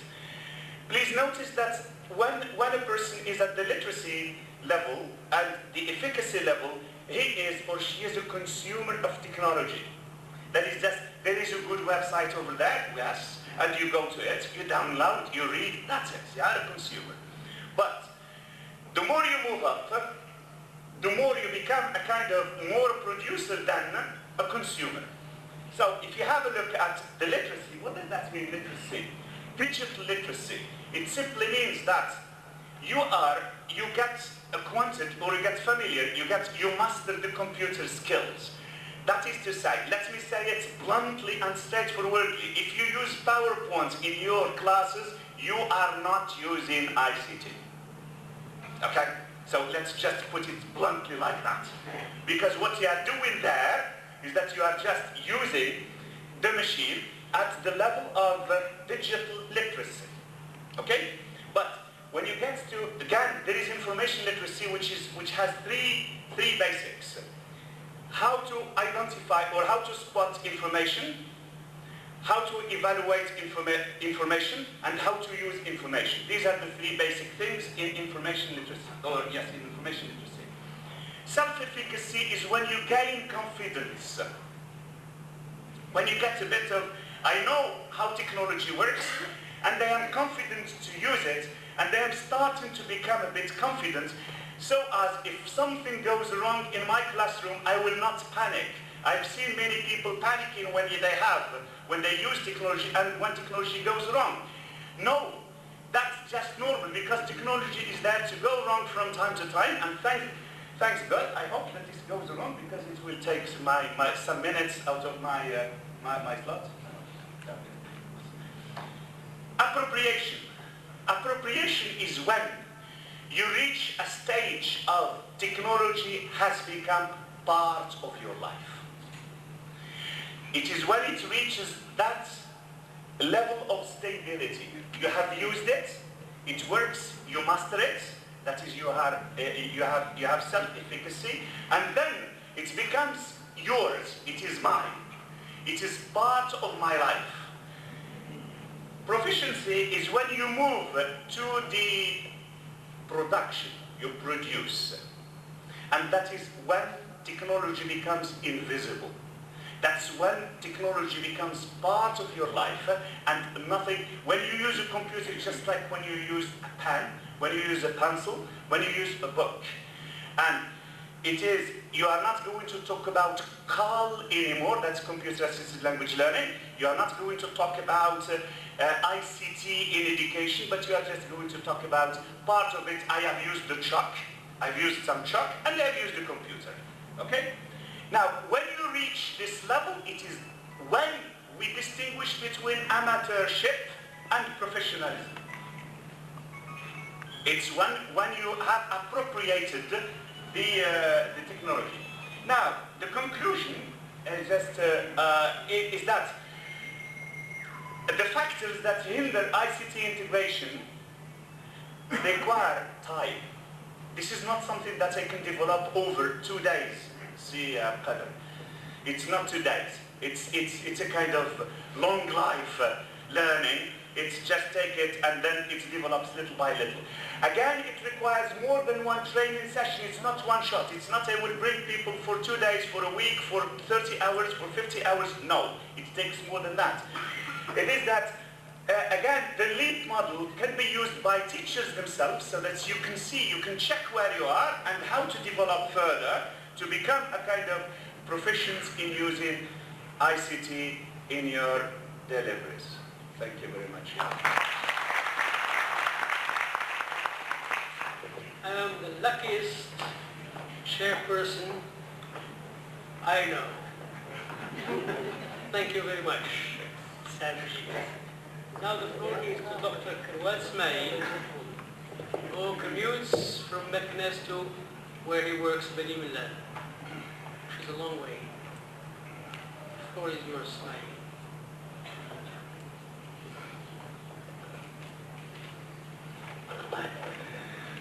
Please notice that when a person is at the literacy level and the efficacy level, he is or she is a consumer of technology. That is just, there is a good website over there, yes, and you go to it, you download, you read, that's it, you are a consumer. But the more you move up, the more you become a kind of more producer than a consumer. So if you have a look at the literacy, what does that mean, literacy? Digital literacy. It simply means that you get acquainted, or you get familiar, you master the computer skills. That is to say, let me say it bluntly and straightforwardly, if you use PowerPoint in your classes, you are not using ICT. Okay? So let's just put it bluntly like that. Because what you are doing there is that you are just using the machine at the level of digital literacy. Okay? But when you get to, again, there is information literacy which has three basics. How to identify or how to spot information, how to evaluate information, and how to use information. These are the three basic things in information literacy, in information literacy. Self-efficacy is when you gain confidence. When you get a bit of, I know how technology works, and I am confident to use it, and I am starting to become a bit confident, so as if something goes wrong in my classroom, I will not panic. I've seen many people panicking when they use technology and when technology goes wrong. No, that's just normal, because technology is there to go wrong from time to time, and thanks God, I hope that this goes wrong, because it will take some minutes out of my slot. Appropriation. Appropriation is when you reach a stage of technology has become part of your life. It is when it reaches that level of stability. You have used it, it works, you master it, that is you have self-efficacy, and then it becomes yours, it is mine. It is part of my life. Proficiency is when you move to the production, you produce. And that is when technology becomes invisible. That's when technology becomes part of your life, and nothing, when you use a computer, it's just like when you use a pen, when you use a pencil, when you use a book. And you are not going to talk about CAL anymore, that's computer-assisted language learning. You are not going to talk about ICT in education, but you are just going to talk about part of it. I have used the chalk, I've used some chalk, and I've used the computer. Okay? Now, when you reach this level, it is when we distinguish between amateurship and professionalism. It's when you have appropriated the technology. Now, the conclusion is that the factors that hinder ICT integration require time. This is not something that I can develop over 2 days. See, Qadr. It's not 2 days. It's a kind of long life learning. It's just take it and then it develops little by little. Again, it requires more than one training session. It's not one shot. It's not I will bring people for 2 days, for a week, for 30 hours, for 50 hours. No, it takes more than that. It is that, again, the LEAP model can be used by teachers themselves so that you can see, you can check where you are and how to develop further to become a kind of proficient in using ICT in your deliveries. Thank you very much. I am the luckiest chairperson I know. Thank you very much, Sanjeev. Now the floor is to Dr. Karwal Smail, who commutes from Meknes to where he works, Bani Millan. Which is a long way. The floor is yours, Smail.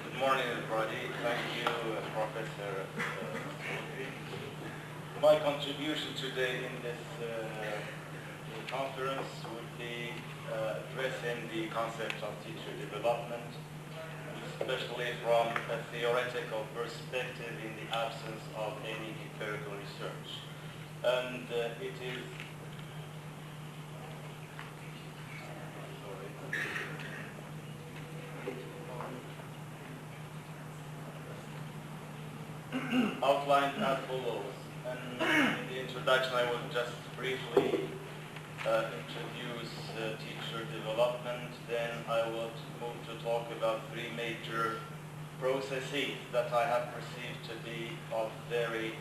Good morning, everybody. Thank you, Professor Moulvi. My contribution today in this conference would be addressing the concept of teacher development, especially from a theoretical perspective in the absence of any empirical research. And it is outlined as follows. And in the introduction, I will just briefly introduce teacher development. Then I will move to talk about three major processes that I have perceived to be of very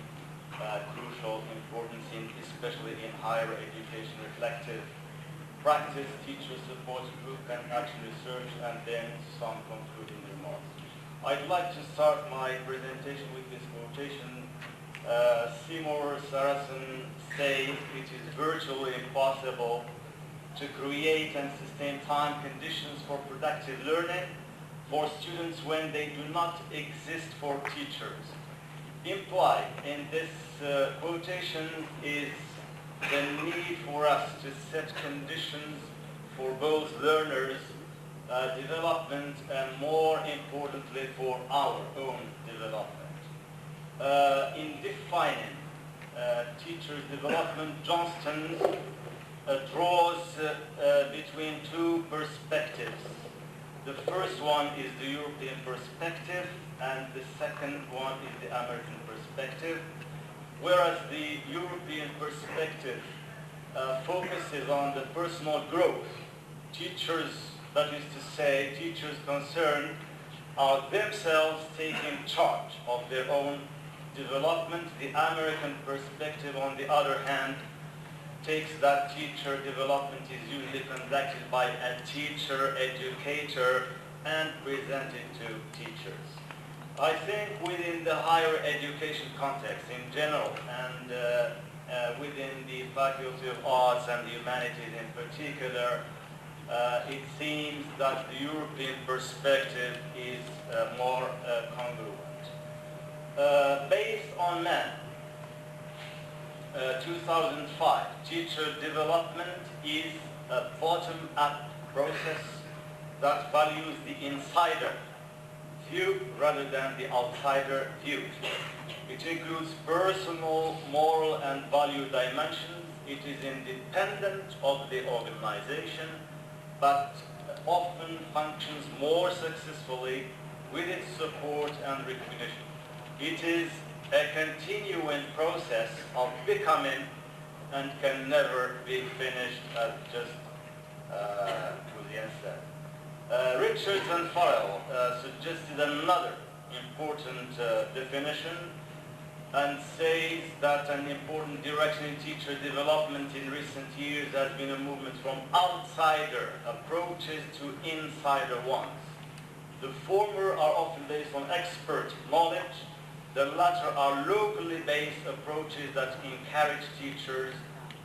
crucial importance, especially in higher education: reflective practice, teacher support group, and action research, and then some concluding remarks. I'd like to start my presentation with this quotation. Seymour Sarason says it is virtually impossible to create and sustain time conditions for productive learning for students when they do not exist for teachers. Implied in this quotation is the need for us to set conditions for both learners' development and, more importantly, for our own development. In defining teachers' development, Johnston draws between two perspectives. The first one is the European perspective, and the second one is the American perspective. Whereas the European perspective focuses on the personal growth, teachers, that is to say, teachers concerned are themselves taking charge of their own development. The American perspective, on the other hand, takes that teacher development is usually conducted by a teacher, educator, and presented to teachers. I think within the higher education context in general, and within the Faculty of Arts and Humanities in particular, it seems that the European perspective is more congruent. Based on Man, 2005, teacher development is a bottom-up process that values the insider view rather than the outsider view. It includes personal, moral, and value dimensions. It is independent of the organization, but often functions more successfully with its support and recognition. It is a continuing process of becoming and can never be finished, as just Julian said. Richards and Farrell suggested another important definition and says that an important direction in teacher development in recent years has been a movement from outsider approaches to insider ones. The former are often based on expert knowledge. The latter are locally based approaches that encourage teachers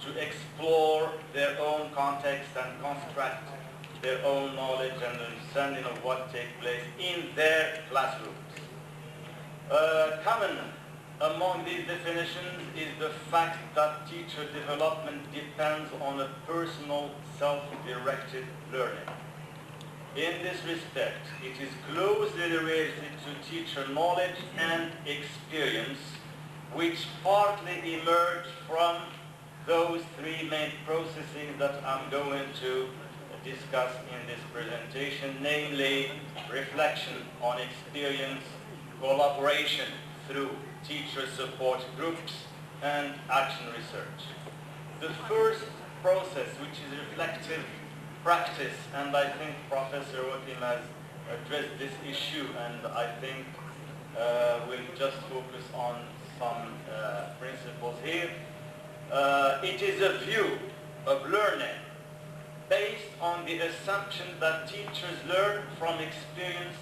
to explore their own context and construct their own knowledge and understanding of what takes place in their classrooms. Common among these definitions is the fact that teacher development depends on a personal, self-directed learning. In this respect, it is closely related to teacher knowledge and experience, which partly emerge from those three main processes that I'm going to discuss in this presentation, namely reflection on experience, collaboration through teacher support groups, and action research. The first process, which is reflective practice, and I think Professor Joachim has addressed this issue, and I think we'll just focus on some principles here. It is a view of learning based on the assumption that teachers learn from experience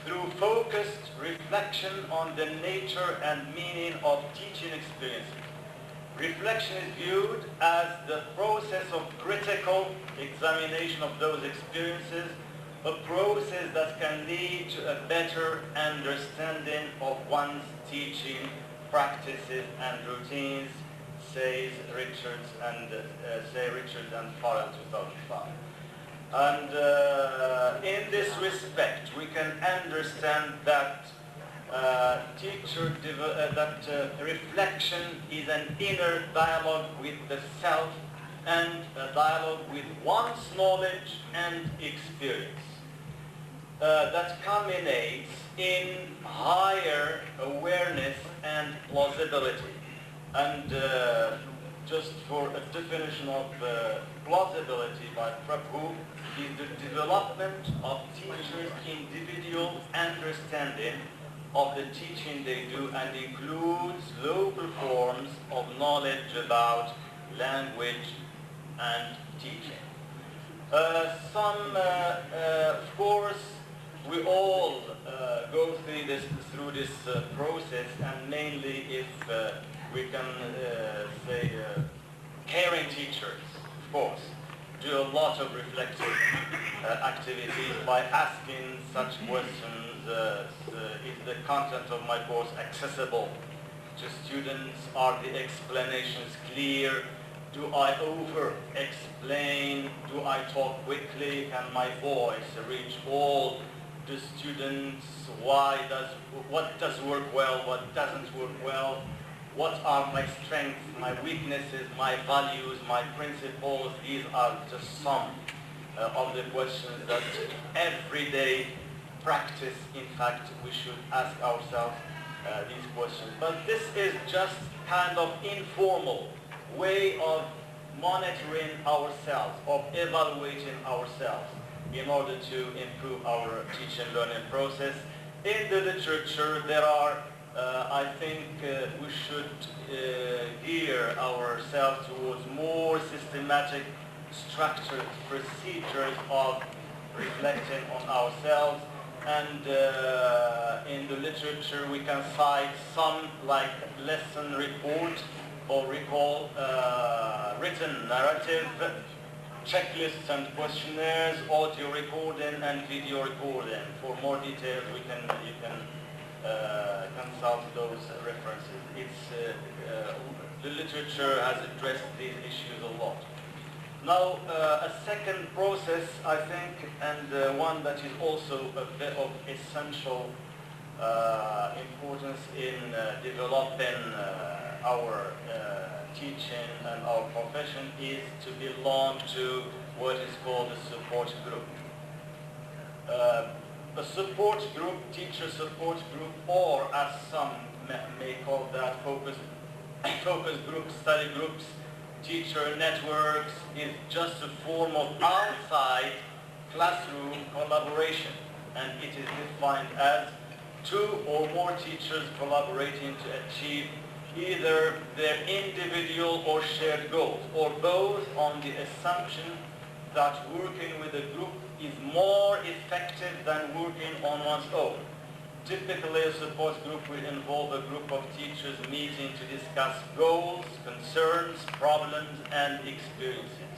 through focused reflection on the nature and meaning of teaching experiences. Reflection is viewed as the process of critical examination of those experiences, a process that can lead to a better understanding of one's teaching practices and routines, says Richards and Farrell 2005. And in this respect, we can understand that reflection is an inner dialogue with the self and a dialogue with one's knowledge and experience. that culminates in higher awareness and plausibility. And just for a definition of plausibility by Prabhu, is the development of teachers' individual understanding of the teaching they do, and includes local forms of knowledge about language and teaching. Of course, we all go through this process, and mainly if we can say caring teachers, of course, do a lot of reflective activities by asking such questions. Is the content of my course accessible to students? Are the explanations clear? Do I over-explain? Do I talk quickly? Can my voice reach all the students? What does work well? What doesn't work well? What are my strengths, my weaknesses, my values, my principles? These are just some of the questions that everyday practice, in fact, we should ask ourselves these questions. But this is just kind of informal way of monitoring ourselves, of evaluating ourselves in order to improve our teaching and learning process. In the literature, there are, I think we should gear ourselves towards more systematic, structured procedures of reflecting on ourselves. And in the literature, we can cite some like lesson report or recall, written narrative, checklists and questionnaires, audio recording and video recording. For more details, you can consult those references. The literature has addressed these issues a lot. Now, a second process, I think, and one that is also a bit of essential importance in developing our teaching and our profession, is to belong to what is called a support group. A support group, teacher support group, or as some may call that, focus groups, study groups, teacher networks, is just a form of outside classroom collaboration, and it is defined as two or more teachers collaborating to achieve either their individual or shared goals, or both, on the assumption that working with a group is more effective than working on one's own. Typically, a support group will involve a group of teachers meeting to discuss goals, concerns, problems, and experiences.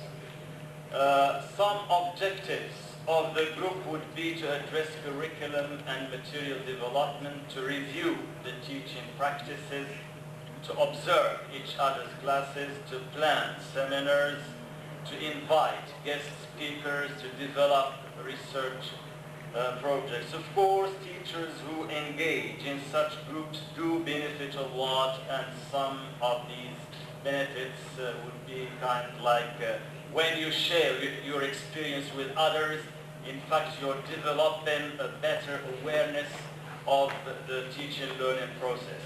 Some objectives of the group would be to address curriculum and material development, to review the teaching practices, to observe each other's classes, to plan seminars, to invite guest speakers, to develop research projects. Of course, teachers who engage in such groups do benefit a lot, and some of these benefits would be kind of like when you share your experience with others, in fact, you're developing a better awareness of the teaching and learning process.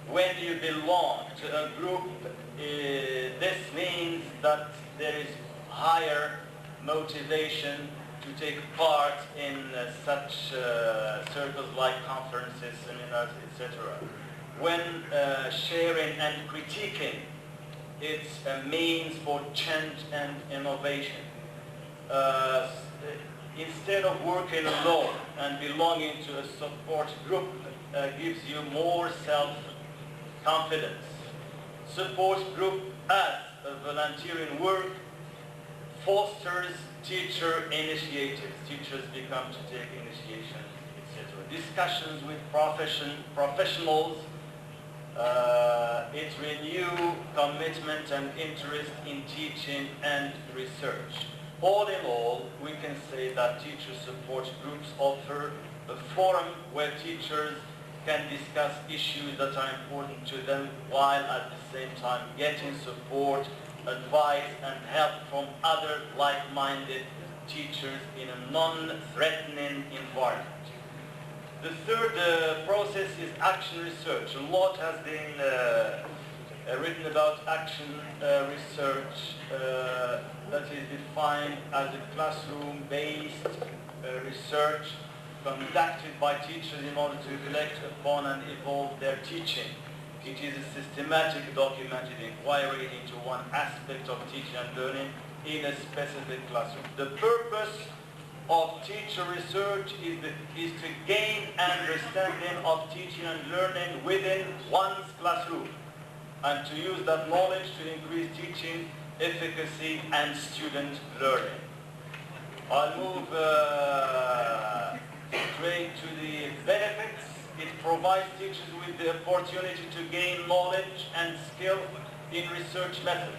When you belong to a group, this means that there is higher motivation to take part in such circles like conferences, seminars, etc. When sharing and critiquing, it's a means for change and innovation. Instead of working alone, and belonging to a support group gives you more self-confidence. Support group as a volunteering work fosters teacher initiatives. Teachers become to take initiation, etc. Discussions with professionals, it renews commitment and interest in teaching and research. All in all, we can say that teacher support groups offer a forum where teachers can discuss issues that are important to them, while at the same time getting support, advice, and help from other like-minded teachers in a non-threatening environment. The third process is action research. A lot has been written about action research that is defined as a classroom-based research conducted by teachers in order to reflect upon and evolve their teaching. It is a systematic documented inquiry into one aspect of teaching and learning in a specific classroom. The purpose of teacher research is to gain understanding of teaching and learning within one's classroom and to use that knowledge to increase teaching efficacy and student learning. I'll move straight to the benefits. It provides teachers with the opportunity to gain knowledge and skill in research methods.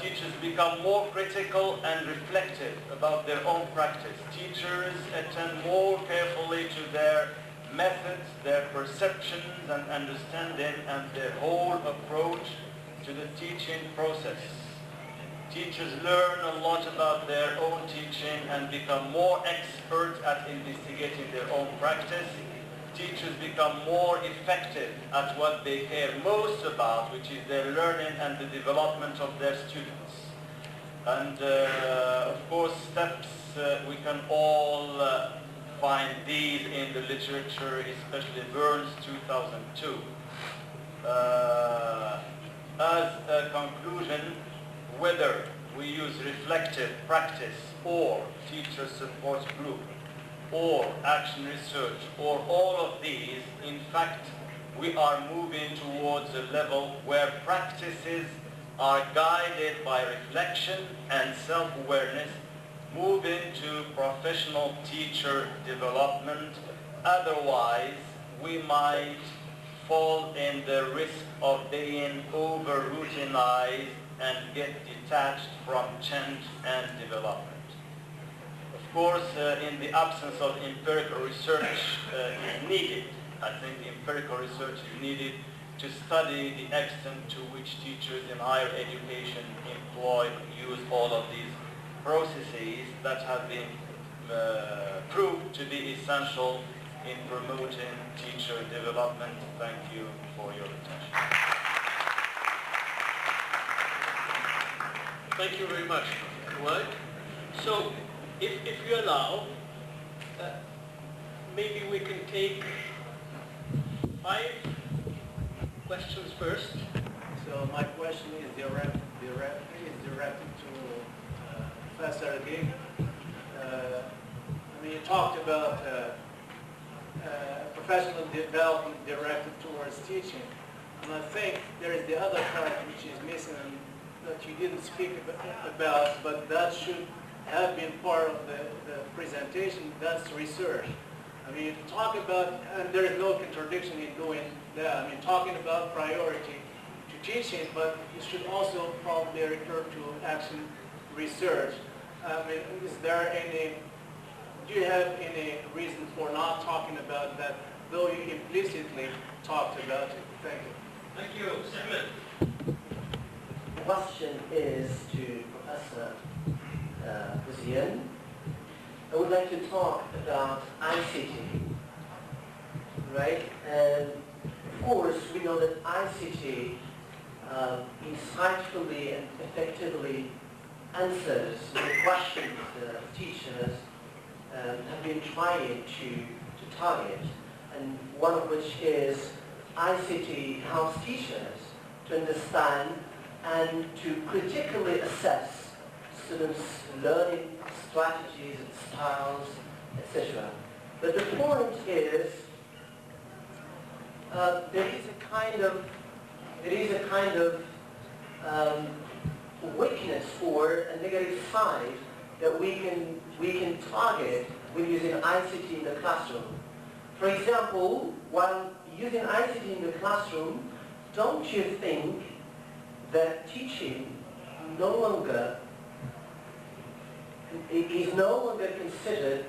Teachers become more critical and reflective about their own practice. Teachers attend more carefully to their methods, their perceptions and understanding, and their whole approach to the teaching process. Teachers learn a lot about their own teaching and become more expert at investigating their own practice. Teachers become more effective at what they care most about, which is their learning and the development of their students. And of course, steps, we can all find these in the literature, especially Burns 2002. As a conclusion, whether we use reflective practice or teacher support group or action research or all of these, in fact, we are moving towards a level where practices are guided by reflection and self-awareness, moving to professional teacher development. Otherwise, we might fall in the risk of being over-routinized and get detached from change and development. Of course, in the absence of empirical research is needed. I think empirical research is needed to study the extent to which teachers in higher education use all of these processes that have been proved to be essential in promoting teacher development. Thank you for your attention. Thank you very much, Mike. So, if you allow, maybe we can take 5 questions first. So my question is directed to Professor Ageg. You talked about professional development directed towards teaching, and I think there is the other part which is missing and that you didn't speak about, but that should have been part of the presentation. That's research. You talk about, and there is no contradiction in doing that. Talking about priority to teaching, but you should also probably refer to action research. Is there any? Do you have any reason for not talking about that, though you implicitly talked about it? Thank you. Thank you, Simon. The question is to Professor Hussein. I would like to talk about ICT, right? And of course, we know that ICT insightfully and effectively answers the questions that teachers have been trying to target, and one of which is ICT helps teachers to understand and to critically assess students' learning strategies and styles, etc. But the point is, there is a kind of weakness or a negative side that we can target when using ICT in the classroom. For example, while using ICT in the classroom, don't you think that teaching is no longer considered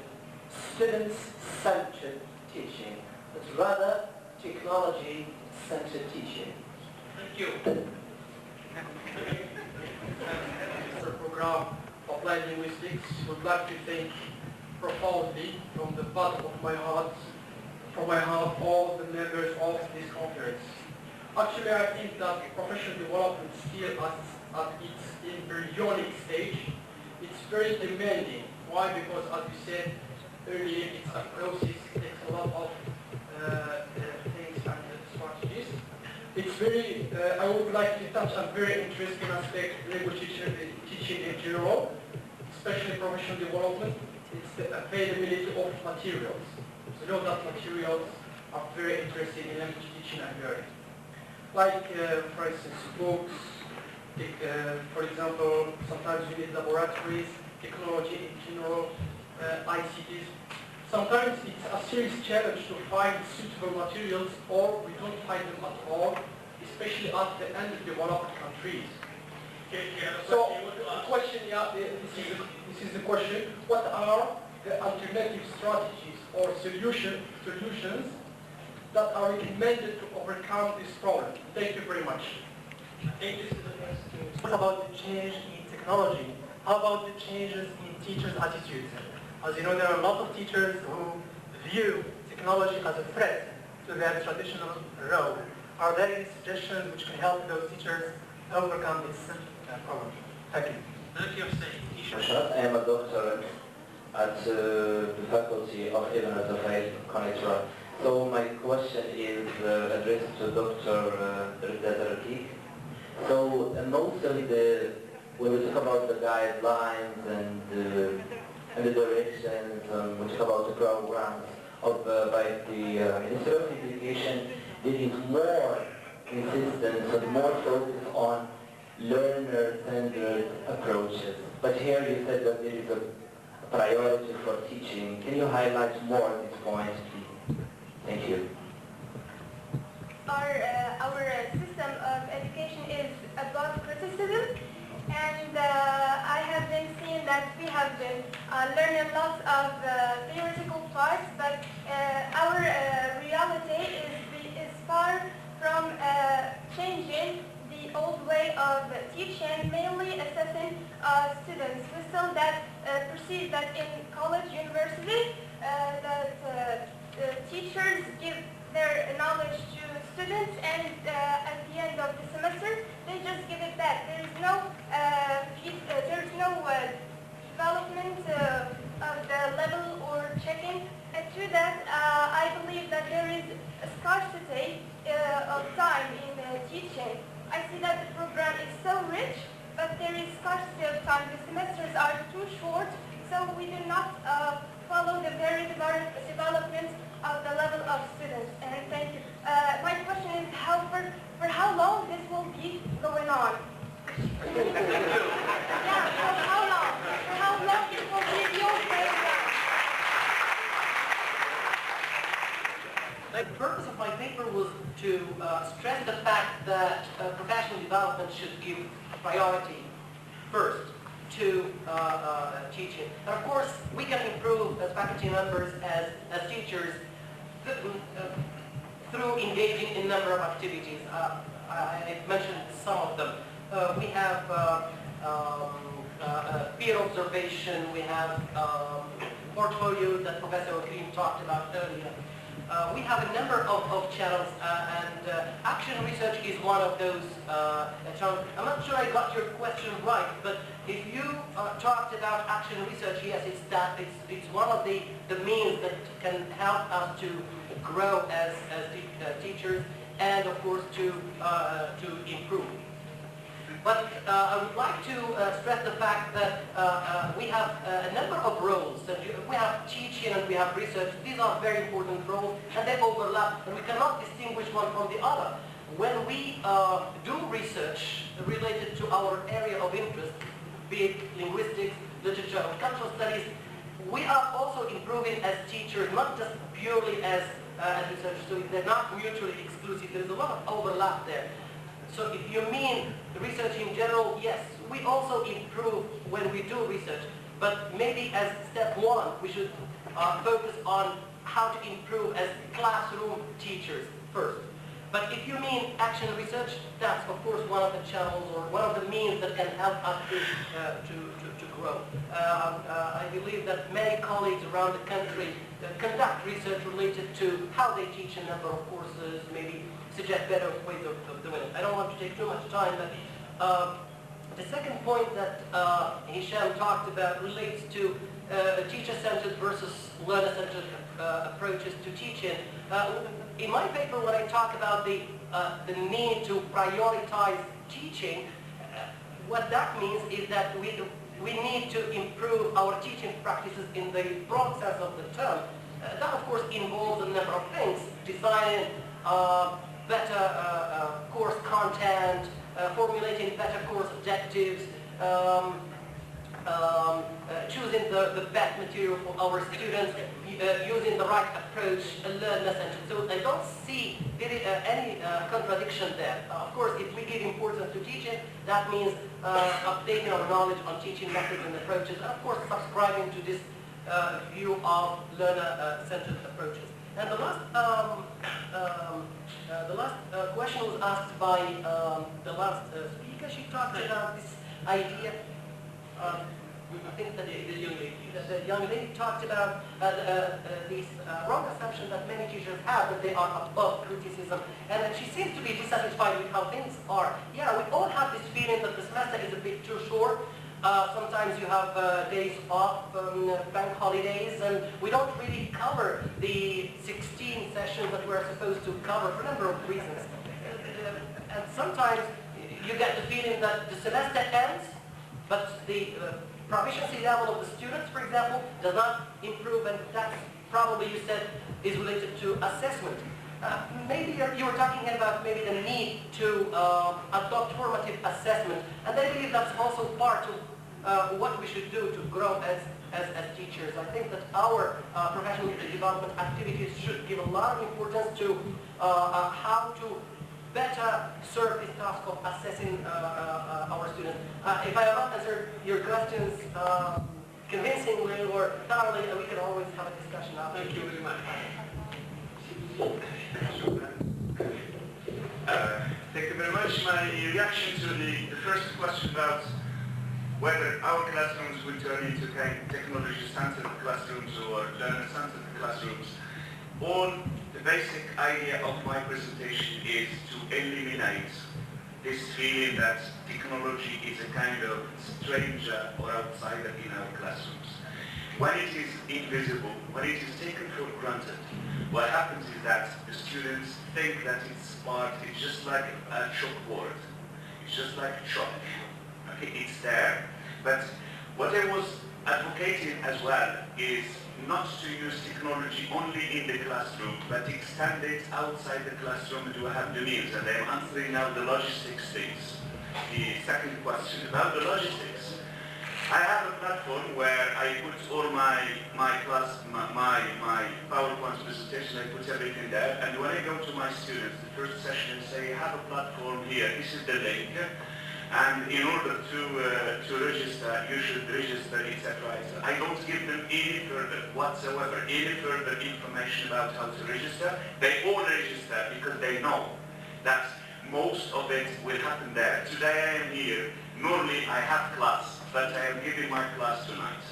student-centered teaching, but rather technology-centered teaching? Thank you. Program of applied linguistics. Would like to thank profoundly from the bottom of my heart, all the members of this conference. Actually, I think that professional development still at its embryonic stage. It's very demanding. Why? Because as you said earlier, it's a process. It takes a lot of things and strategies. It's very, I would like to touch a very interesting aspect of language teaching in general, especially professional development. It's the availability of materials. So you know that materials are very interesting in language teaching and learning. Like, for instance, books, for example, sometimes you need laboratories, technology in general, ICTs. Sometimes it's a serious challenge to find suitable materials, or we don't find them at all, especially at the underdeveloped countries. So the question, this is the question, what are the alternative strategies or solutions that are recommended to overcome this problem? Thank you very much. I think this is the best. What about the change in technology? How about the changes in teachers' attitudes? As you know, there are a lot of teachers who view technology as a threat to their traditional role. Are there any suggestions which can help those teachers overcome this problem? Thank you. I am a doctorate at the Faculty of Ibn al-Zubayr, Conitra. So my question is addressed to Dr. Rida Rakik. So mostly when we talk about the guidelines and the directions, we talk about the programs by the Ministry of Education, there is more insistence and more focus on learner-centered approaches. But here you said that there is a priority for teaching. Can you highlight more at this point, please? Thank you. Our system of education is above criticism, and I have been seeing that we have been learning lots of theoretical parts, but our reality is far from changing the old way of teaching, mainly assessing students. We still perceive that in college, university, that teachers give their knowledge to students, and at the end of the semester, they just give it back. There is no development of the level or checking. And to that, I believe that there is a scarcity of time in teaching. I see that the program is so rich, but there is scarcity of time. The semesters are too short, so we do not follow the very development of the level of students. And thank you. My question is, for how long this will be going on? Yeah, for how long? For how long it will be your program? The purpose of my paper was to stress the fact that professional development should give priority first to teaching. And of course, we can improve as faculty members, as teachers, through engaging in a number of activities. I mentioned some of them. We have peer observation, we have portfolios that Professor Karim talked about earlier. We have a number of channels, and action research is one of those channels. I'm not sure I got your question right, but if you talked about action research, yes, it's one of the means that can help us to grow as teachers, and of course to improve. But I would like to stress the fact that we have a number of roles. We have teaching and we have research. These are very important roles, and they overlap, and we cannot distinguish one from the other. When we do research related to our area of interest, be it linguistics, literature, or cultural studies, we are also improving as teachers, not just purely as researchers. So they're not mutually exclusive. There's a lot of overlap there. So if you mean research in general, yes, we also improve when we do research. But maybe as step one, we should focus on how to improve as classroom teachers first. But if you mean action research, that's of course one of the channels or one of the means that can help us to grow. I believe that many colleagues around the country conduct research related to how they teach a number of courses, maybe suggest better ways of doing it. I don't want to take too much time, but the second point that Hisham talked about relates to teacher-centered versus learner-centered approaches to teaching. In my paper, when I talk about the need to prioritize teaching, what that means is that we need to improve our teaching practices in the broad sense of the term. That, of course, involves a number of things: designing better course content, formulating better course objectives, choosing the best material for our students, using the right approach, learner-centered. So I don't see any contradiction there. Of course, if we give importance to teaching, that means updating our knowledge on teaching methods and approaches, and of course subscribing to this view of learner-centered approaches. And the last question was asked by the last speaker. She talked about this idea. I think that the young lady talked about this wrong assumption that many teachers have, that they are above criticism, and she seems to be dissatisfied with how things are. Yeah, we all have this feeling that the semester is a bit too short. Sometimes you have days off, bank holidays, and we don't really cover the 16 sessions that we're supposed to cover for a number of reasons. And sometimes you get the feeling that the semester ends, but the proficiency level of the students, for example, does not improve, and that's probably, you said, is related to assessment. Maybe you were talking about maybe the need to adopt formative assessment, and I believe that's also part of what we should do to grow as teachers. I think that our professional development activities should give a lot of importance to how to better serve this task of assessing our students. If I have not answered your questions convincingly or thoroughly, we can always have a discussion after. Thank you very much. Thank you very much. My reaction to the first question about whether our classrooms will turn into technology-centered classrooms or learner-centered classrooms, all the basic idea of my presentation is to eliminate this feeling that technology is a kind of stranger or outsider in our classrooms. When it is invisible, when it is taken for granted, what happens is that the students think that it's just like a chalkboard. It's just like chalk. Okay, it's there. But what I was advocating as well is not to use technology only in the classroom, but extend it outside the classroom to have the means. And I'm answering now the logistics things. The second question about the logistics. I have a platform where I put all my PowerPoint presentation, I put everything there, and when I go to my students, the first session, I say, I have a platform here, this is the link, and in order to register, you should register, etc. I don't give them any further whatsoever, any further information about how to register. They all register because they know that most of it will happen there. Today I am here, normally I have class, but I am giving my class tonight.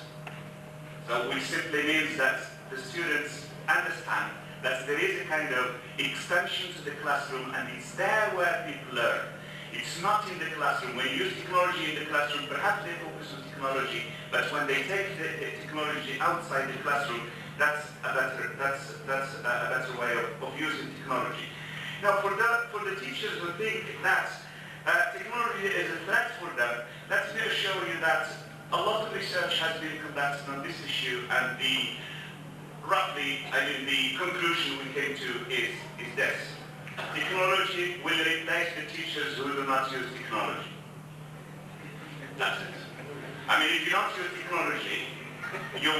So which simply means that the students understand that there is a kind of extension to the classroom, and it's there where people learn. It's not in the classroom. When you use technology in the classroom, perhaps they focus on technology, but when they take the technology outside the classroom, that's a better way of using technology. Now, for the teachers who think that technology is a threat for them, let me assure you that a lot of research has been conducted on this issue, and the conclusion we came to is this. Technology will replace the teachers who do not use technology. That's it. I mean, if you don't use technology, you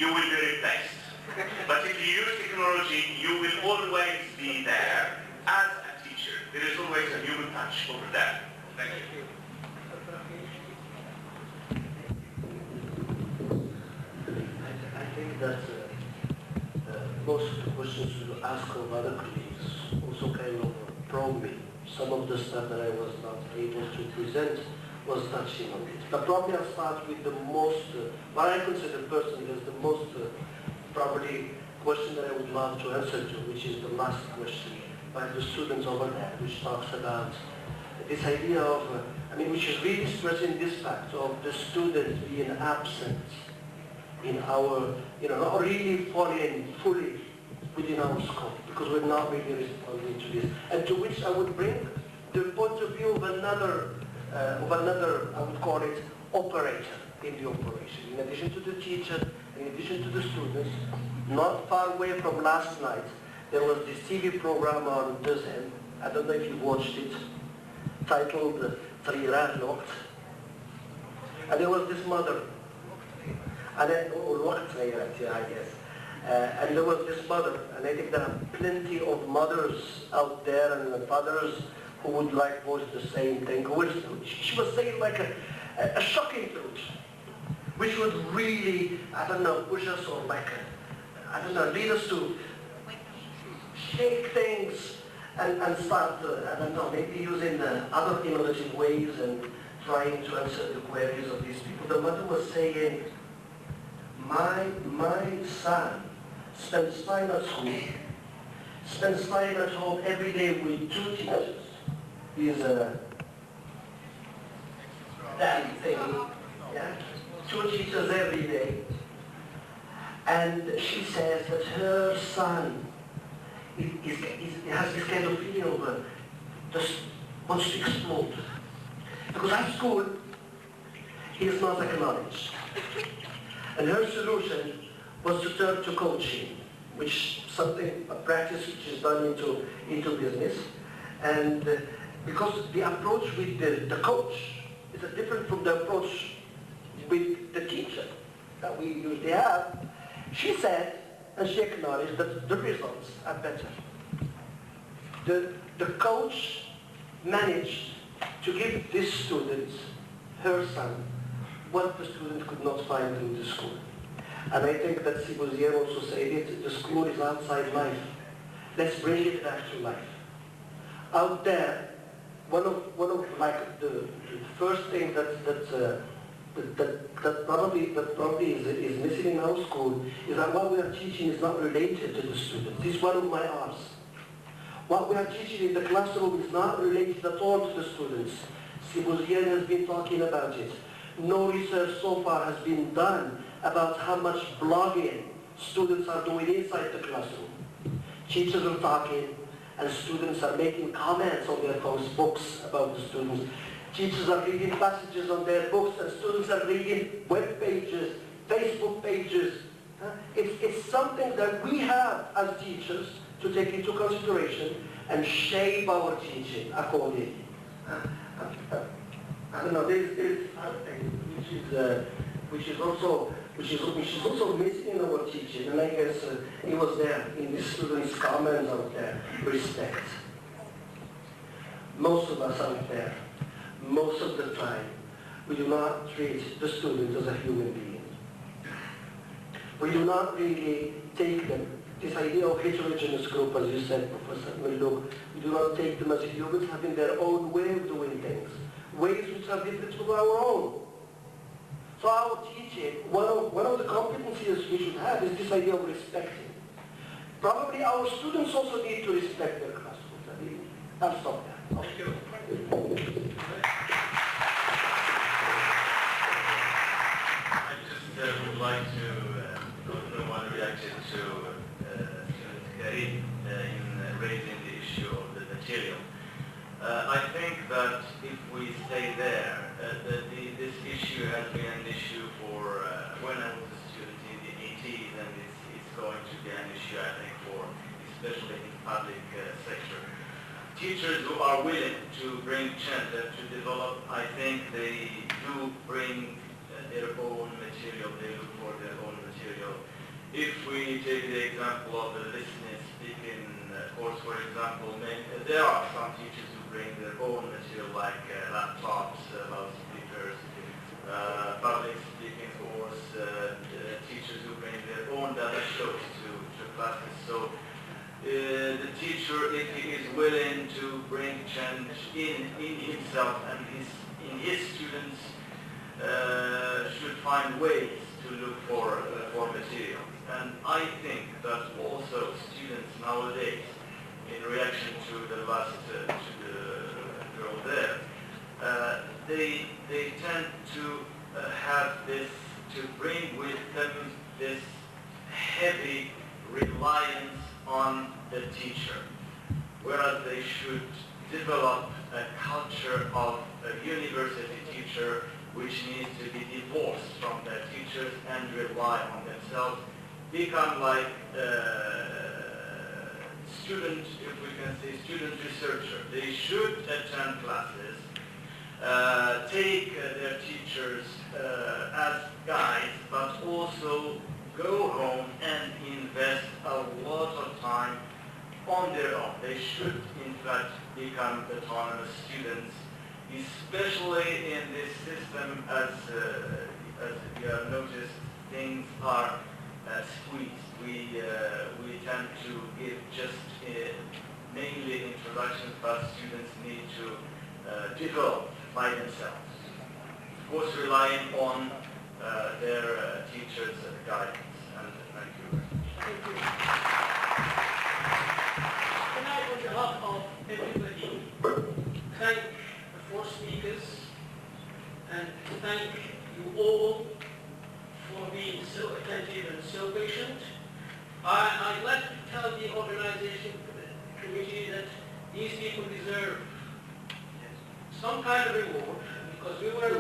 will be replaced. But if you use technology, you will always be there as a teacher. There is always a human touch over there. Thank you. I think that most of the questions you ask of other colleagues also kind of probed me. Some of the stuff that I was not able to present was touching on it. But probably I'll start with the most, what I consider personally as the most probably question that I would love to answer to, which is the last question by the students over there, which talks about this idea of, which is really stressing this fact of the students being absent in our, not really falling fully within our scope, because we're not really responding to this. And to which I would bring the point of view of another, I would call it, operator in the operation. In addition to the teacher, in addition to the students, not far away from last night, there was this TV program on DZN, I don't know if you watched it, titled Triratlocht. And there was this mother, and then, I guess. And there was this mother, and I think there are plenty of mothers out there and fathers who would like voice the same thing. She was saying like a shocking truth, which would really, push us or lead us to shake things and start, maybe using other innovative ways and trying to answer the queries of these people. The mother was saying, my son spends time at school, spends time at home every day with 2 teachers. He's a daddy thing, yeah? 2 teachers every day. And she says that her son has this kind of feeling of just wants to explode. Because at school, he is not acknowledged. And her solution was to turn to coaching, which a practice which is done into business. And because the approach with the coach is different from the approach with the teacher that we usually have, she said, and she acknowledged that the results are better. The coach managed to give this student, her son, what the student could not find in the school. And I think that Sibosier also said it, the school is outside life. Let's bring it back to life. Out there, one of the first thing that probably is missing in our school is that what we are teaching is not related to the students. This is one of my arts. What we are teaching in the classroom is not related at all to the students. Sibosier has been talking about it. No research so far has been done about how much blogging students are doing inside the classroom. Teachers are talking and students are making comments on their books about the students. Teachers are reading passages on their books and students are reading web pages, Facebook pages. It's something that we have as teachers to take into consideration and shape our teaching accordingly. There's other thing which is also missing in our teaching, and I guess it was there in the students' comments out there. Respect. Most of us out there, most of the time, we do not treat the student as a human being. We do not really take them, this idea of heterogeneous group, as you said, Professor Mellouk, we do not take them as humans having their own way of doing things, ways which are different from our own. So our teaching, one of the competencies we should have is this idea of respecting. Probably our students also need to respect their classrooms. I'll stop there. Thank you. I just would like to go through one reaction to Karim in raising the issue of the material. I think that if we stay there, this issue has been an issue for when I was a student in the 80s, and it's going to be an issue, I think, for especially in public sector. Teachers who are willing to bring change, to develop, I think they do bring their own material, they look for their own material. If we take the example of the listening, speaking course, for example, there are some teachers who bring their own material like laptops, loudspeakers, public speaking course, teachers who bring their own data shows to classes. So the teacher change in himself and in his students should find ways to look for materials. And I think that also students nowadays, in reaction to the last to the girl there, they tend to have this, to bring with them this heavy reliance on the teacher, whereas they should develop a culture of a university teacher which needs to be divorced from their teachers and rely on themselves, become like student, if we can say student researcher. They should attend classes, take their teachers as guides, but also go home and invest a lot of time on their own. They should, in fact, become autonomous students, especially in this system, as you have noticed, things are squeezed. We tend to give just mainly introductions, but students need to develop by themselves. Of course, relying on their teachers' guidance. And thank you. Thank you. Can I, on behalf of everybody, thank the 4 speakers and thank you all for being so attentive and so patient. I'd like to tell the organization committee that these people deserve some kind of reward, because we were